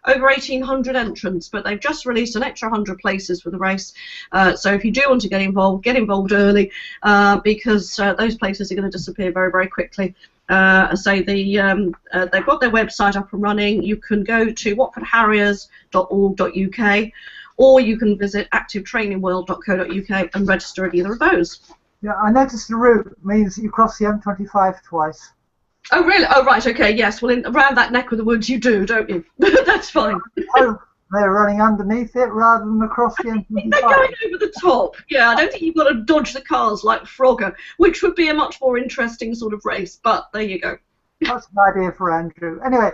over 1,800 entrants, but they've just released an extra 100 places for the race. So if you do want to get involved early, because those places are going to disappear very, very quickly. They've got their website up and running. You can go to watfordharriers.org.uk, or you can visit activetrainingworld.co.uk and register at either of those. Yeah, I noticed the route means that you cross the M25 twice. Oh, really? Oh, right, okay, yes. Well, around that neck of the woods you do, don't you? That's fine. Oh, they're running underneath it rather than across the M25. They're going over the top. Yeah, I don't think you've got to dodge the cars like Frogger, which would be a much more interesting sort of race, but there you go. That's an idea for Andrew. Anyway,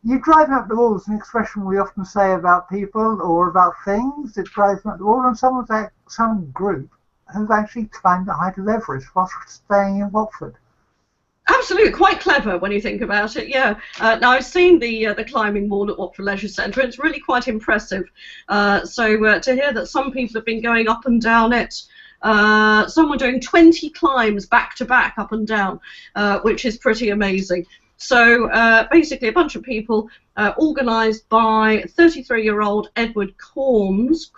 you driving up the wall is an expression we often say about people or about things. It's driving up the wall, and some group has actually climbed the height of Everest whilst staying in Watford. Absolutely, quite clever when you think about it. Yeah. Now I've seen the climbing wall at Watford Leisure Centre. It's really quite impressive. So to hear that some people have been going up and down it, some were doing 20 climbs back to back up and down, which is pretty amazing. So basically, a bunch of people organised by 33-year-old Edward Corns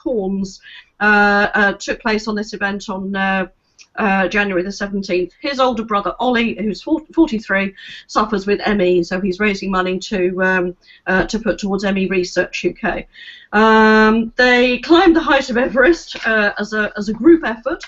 took place on this event on January the 17th. His older brother Ollie, who's 43, suffers with ME, so he's raising money to put towards ME Research UK. They climbed the height of Everest as a group effort.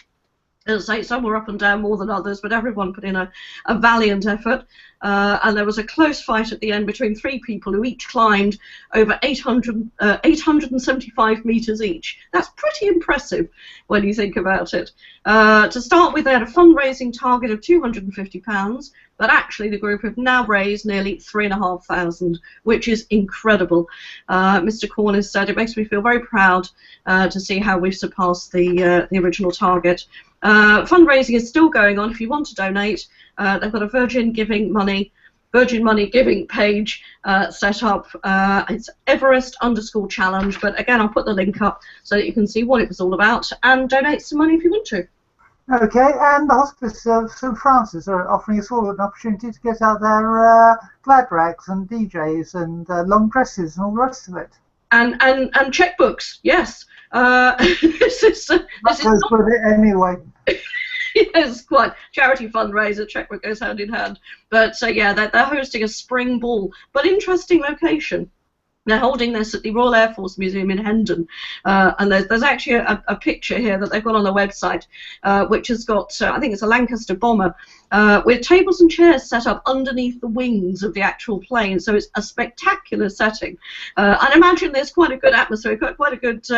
As I say, some were up and down more than others, but everyone put in a valiant effort. And there was a close fight at the end between three people who each climbed over 875 metres each. That's pretty impressive when you think about it. To start with, they had a fundraising target of £250, but actually the group have now raised nearly 3,500, which is incredible. Mr. Cornish said, "It makes me feel very proud to see how we've surpassed the original target." Fundraising is still going on. If you want to donate, they've got a Virgin Money giving page set up. It's Everest_challenge, but again, I'll put the link up so that you can see what it was all about and donate some money if you want to. Okay, and the Hospice of St Francis are offering us all an opportunity to get out their glad rags and DJs and long dresses and all the rest of it. And checkbooks, yes. This is with it anyway. Yes, quite. Charity fundraiser, checkbook goes hand in hand. But yeah, they're hosting a spring ball, but interesting location. They're holding this at the Royal Air Force Museum in Hendon, and there's actually a picture here that they've got on their website, which has got, I think it's a Lancaster bomber, with tables and chairs set up underneath the wings of the actual plane, so it's a spectacular setting. I'd imagine there's quite a good atmosphere, quite a good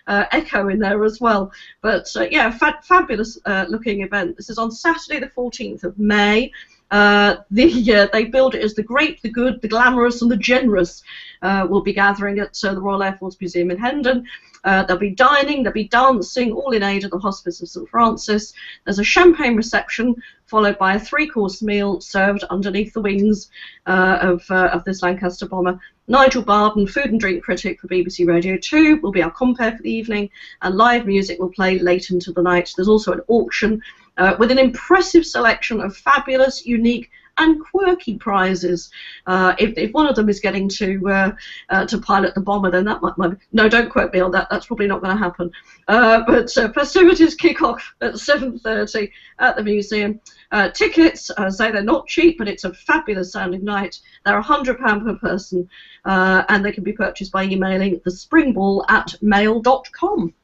echo in there as well. But yeah, fabulous looking event. This is on Saturday the 14th of May. They build it as the great, the good, the glamorous and the generous will be gathering at the Royal Air Force Museum in Hendon. There'll be dining, there'll be dancing, all in aid of the Hospice of St Francis. There's a champagne reception followed by a 3-course meal served underneath the wings of this Lancaster bomber. Nigel Barden, food and drink critic for BBC Radio 2, will be our compere for the evening, and live music will play late into the night. There's also an auction with an impressive selection of fabulous, unique and quirky prizes. If one of them is getting to pilot the bomber, then that might be... No, don't quote me on that. That's probably not going to happen. But festivities kick off at 7:30 at the museum. Tickets, say they're not cheap, but it's a fabulous sounding night. They're £100 per person, and they can be purchased by emailing thespringball@mail.com.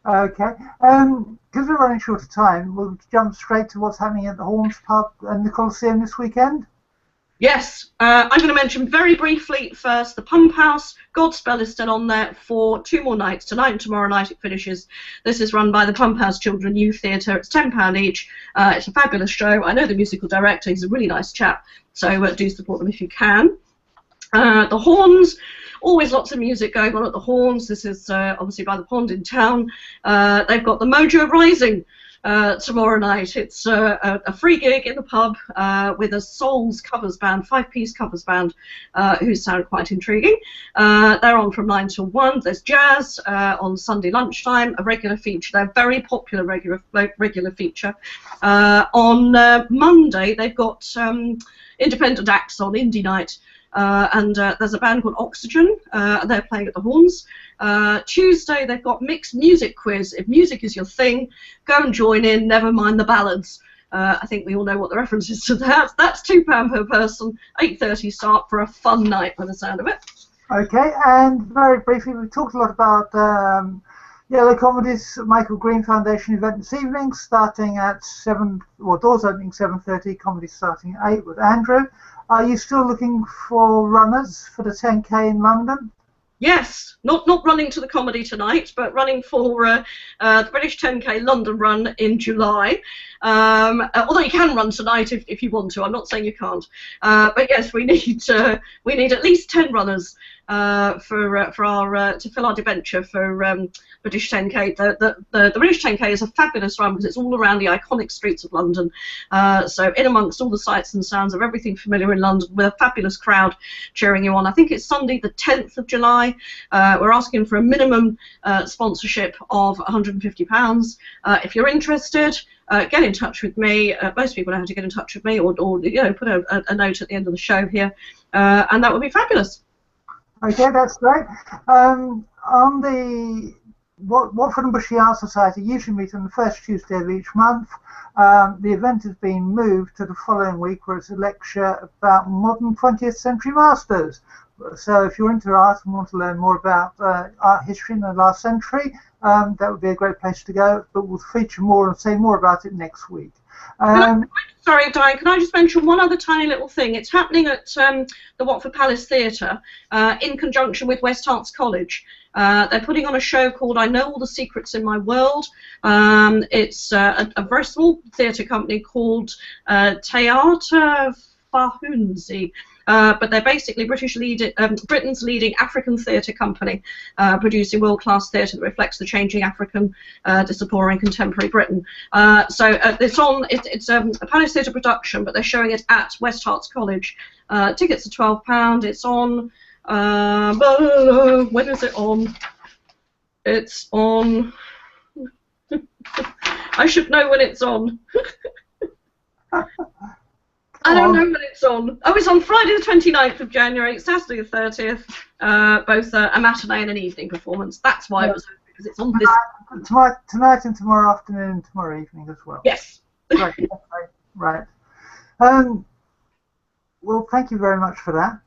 Okay, because we're running short of time, we'll jump straight to what's happening at the Horns pub and the Coliseum this weekend. Yes, I'm going to mention very briefly first the Pump House. Godspell is still on there for 2 more nights. Tonight and tomorrow night it finishes. This is run by the Pump House Children and Youth Theatre. It's £10 each. It's a fabulous show. I know the musical director. He's a really nice chap. So do support them if you can. The Horns. Always lots of music going on at the Horns. This is obviously by the pond in town. They've got the Mojo Rising tomorrow night. It's a free gig in the pub with a Souls covers band, 5-piece covers band, who sound quite intriguing. They're on from 9 till 1. There's jazz on Sunday lunchtime, a regular feature. They're a very popular regular feature. On Monday, they've got independent acts on Indie Night. And there's a band called Oxygen, they're playing at the Horns. Tuesday they've got mixed music quiz. If music is your thing, go and join in, never mind the ballads. I think we all know what the reference is to that. That's £2 per person, 8:30 start for a fun night by the sound of it. Okay, and very briefly, we talked a lot about Yellow Comedy's Michael Green Foundation event this evening, starting at 7, well, doors opening 7:30, comedy starting at 8 with Andrew. Are you still looking for runners for the 10K in London? Yes, not running to the comedy tonight, but running for the British 10K London run in July. Although you can run tonight if you want to. I'm not saying you can't. But yes, we need at least 10 runners for our to fill our debenture for British 10K. The British 10K is a fabulous run because it's all around the iconic streets of London. So in amongst all the sights and sounds of everything familiar in London, with a fabulous crowd cheering you on. I think it's Sunday the 10th of July. We're asking for a minimum sponsorship of £150. If you're interested, get in touch with me. Most people know how to get in touch with me, or you know, put a note at the end of the show here, and that would be fabulous. Okay, that's great. On the Watford and Bushy Art Society usually meet on the first Tuesday of each month. The event has been moved to the following week, where it's a lecture about modern 20th century masters. So if you're into art and want to learn more about art history in the last century, that would be a great place to go. But we'll feature more and say more about it next week. Sorry, Diane, can I just mention one other tiny little thing? It's happening at the Watford Palace Theatre in conjunction with West Herts College. They're putting on a show called I Know All the Secrets in My World. It's a very small theatre company called Theater Fahunzi. But they're basically Britain's leading African theatre company, producing world-class theatre that reflects the changing African diaspora in contemporary Britain. So it's a Palace Theatre production, but they're showing it at West Herts College. Tickets are £12. It's on. When is it on? It's on. I should know when it's on. I don't know when it's on. Oh, it's on Friday the 29th of January, Saturday the 30th, both a matinee and an evening performance. That's why it was, because it's on this... Tonight and tomorrow afternoon and tomorrow evening as well. Yes. Right. Well, thank you very much for that.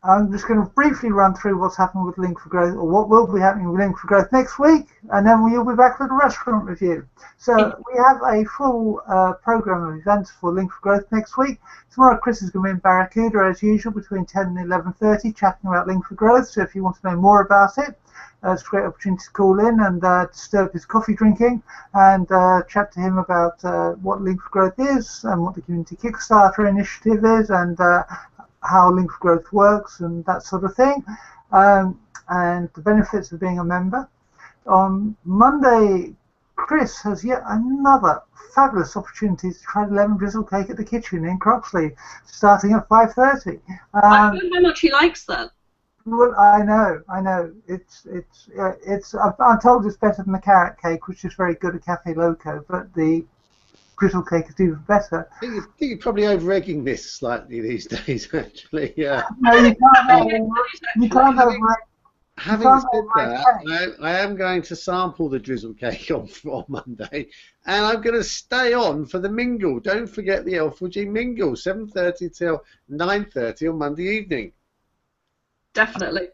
I'm just going to briefly run through what's happened with Link for Growth, or what will be happening with Link for Growth next week, and then we'll be back with a restaurant review. So we have a full programme of events for Link for Growth next week. Tomorrow Chris is going to be in Barracuda as usual between 10 and 11:30 chatting about Link for Growth, so if you want to know more about it, it's a great opportunity to call in and disturb his coffee drinking and chat to him about what Link for Growth is and what the Community Kickstarter initiative is and how Link for Growth works and that sort of thing, and the benefits of being a member. On Monday, Chris has yet another fabulous opportunity to try the lemon drizzle cake at the kitchen in Croxley, starting at 5:30. I don't know how much he likes that. Well, I know. I'm told it's better than the carrot cake, which is very good at Cafe Loco, but the drizzle cake is even better. I think you're probably over-egging this slightly these days, actually. Yeah. No, you can't over-egg. Having said that, I am going to sample the drizzle cake on Monday, and I'm going to stay on for the mingle. Don't forget the L4G mingle, 7:30 till 9:30 on Monday evening. Definitely.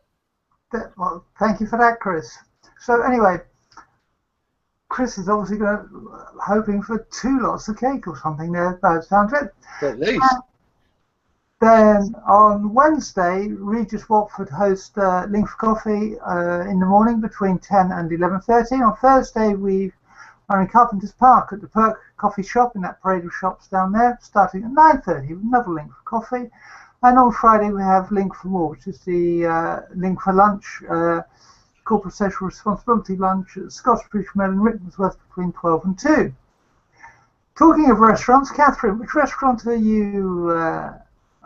Well, thank you for that, Chris. So anyway, Chris is obviously hoping for 2 lots of cake or something there, by the sound of it. At least. Then on Wednesday, Regis Watford host Link for Coffee in the morning between 10 and 11:30. On Thursday, we are in Carpenter's Park at the Perk Coffee Shop in that parade of shops down there, starting at 9:30 with another Link for Coffee. And on Friday, we have Link for More, which is the Link for Lunch, corporate social responsibility lunch at Scottish British Mill in Rickmansworth between 12 and 2. Talking of restaurants, Catherine, which restaurant are you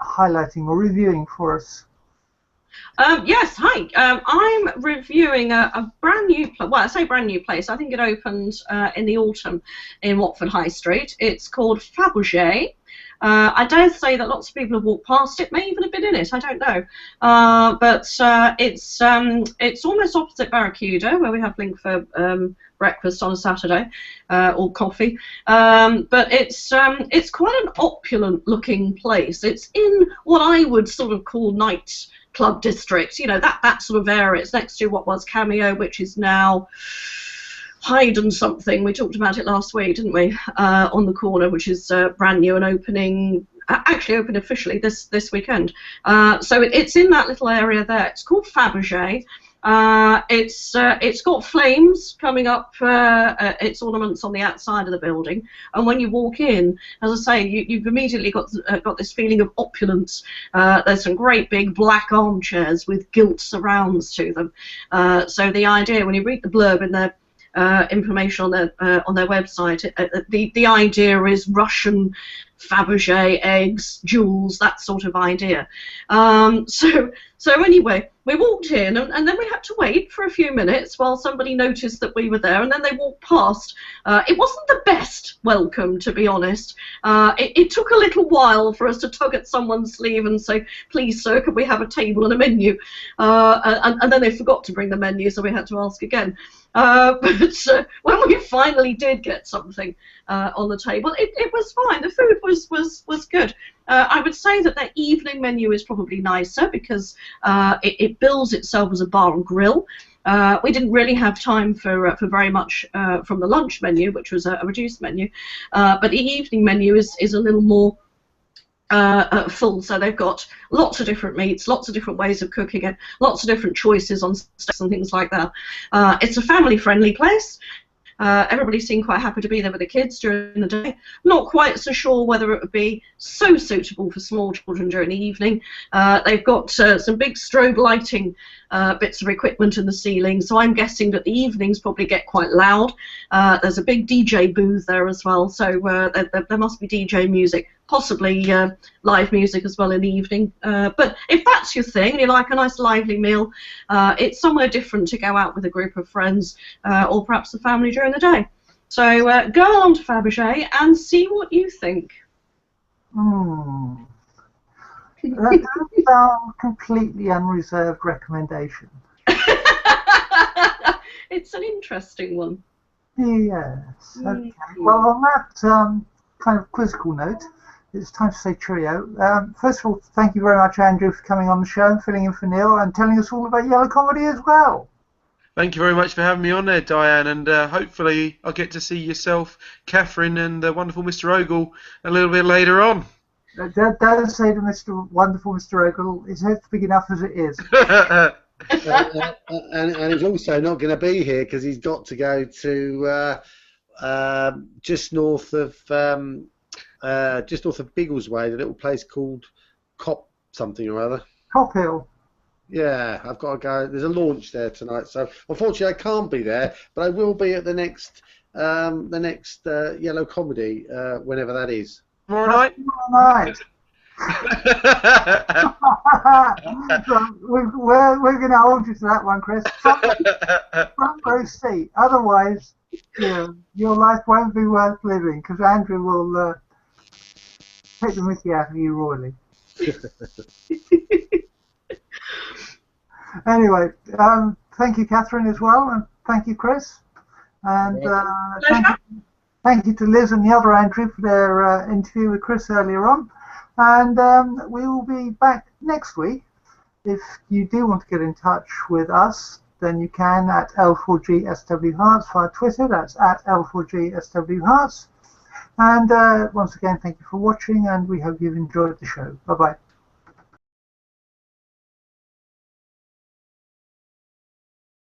highlighting or reviewing for us? Yes, hi. I'm reviewing a brand new, well, I say brand new place. I think it opened in the autumn in Watford High Street. It's called Fabergé. I dare say that lots of people have walked past it, may even have been in it, I don't know. But it's almost opposite Barracuda, where we have Link for breakfast on a Saturday, or coffee. But it's quite an opulent looking place. It's in what I would sort of call night club district, you know, that sort of area. It's next to what was Cameo, which is now Hyde and something. We talked about it last week, didn't we? On the corner, which is brand new and opening, actually opened officially this weekend. So it's in that little area there. It's called Fabergé. It's got flames coming up its ornaments on the outside of the building, and when you walk in, as I say, you've immediately got this feeling of opulence. There's some great big black armchairs with gilt surrounds to them. So the idea, when you read the blurb in their information on their website, the idea is Russian Fabergé eggs, jewels, that sort of idea. So anyway, we walked in, and then we had to wait for a few minutes while somebody noticed that we were there, and then they walked past. It wasn't the best welcome, to be honest. It took a little while for us to tug at someone's sleeve and say, please sir, could we have a table and a menu? And then they forgot to bring the menu, so we had to ask again. But when we finally did get something on the table, it was fine. The food was good. I would say that their evening menu is probably nicer because it bills itself as a bar and grill. We didn't really have time for very much from the lunch menu, which was a reduced menu, but the evening menu is a little more full, so they've got lots of different meats, lots of different ways of cooking it, lots of different choices on steaks and things like that. It's a family-friendly place. Everybody seemed quite happy to be there with the kids during the day. Not quite so sure whether it would be so suitable for small children during the evening. They've got some big strobe lighting bits of equipment in the ceiling, so I'm guessing that the evenings probably get quite loud. There's a big DJ booth there as well, so there must be DJ music, possibly live music as well in the evening. But if that's your thing, and you like a nice lively meal, it's somewhere different to go out with a group of friends or perhaps the family during the day. So go along to Fabergé and see what you think. That doesn't sound completely unreserved recommendation. It's an interesting one. Yes. Okay. Well, on that kind of quizzical note, it's time to say cheerio. First of all, thank you very much, Andrew, for coming on the show and filling in for Neal and telling us all about Yellow Comedy as well. Thank you very much for having me on there, Diane, and hopefully I'll get to see yourself, Catherine, and the wonderful Mr. Ogle a little bit later on. Don't say to Mr. Wonderful Mr. Ogle, his head's big enough as it is. And he's also not going to be here because he's got to go to just north of Biggleswade, a little place called Cop something or other. Cop Hill. Yeah, I've got to go. There's a launch there tonight, so unfortunately I can't be there, but I will be at the next Yellow Comedy, whenever that is. All right. We're going to hold you to that one, Chris. Front row seat. Otherwise, your life won't be worth living because Andrew will take the mickey out of you royally. Anyway, thank you, Catherine, as well, and thank you, Chris, and thank you to Liz and the other Andrew for their interview with Chris earlier on. And we will be back next week. If you do want to get in touch with us, then you can at L4G SW Herts via Twitter. That's at L4G SW Herts. And once again, thank you for watching, and we hope you've enjoyed the show. Bye-bye.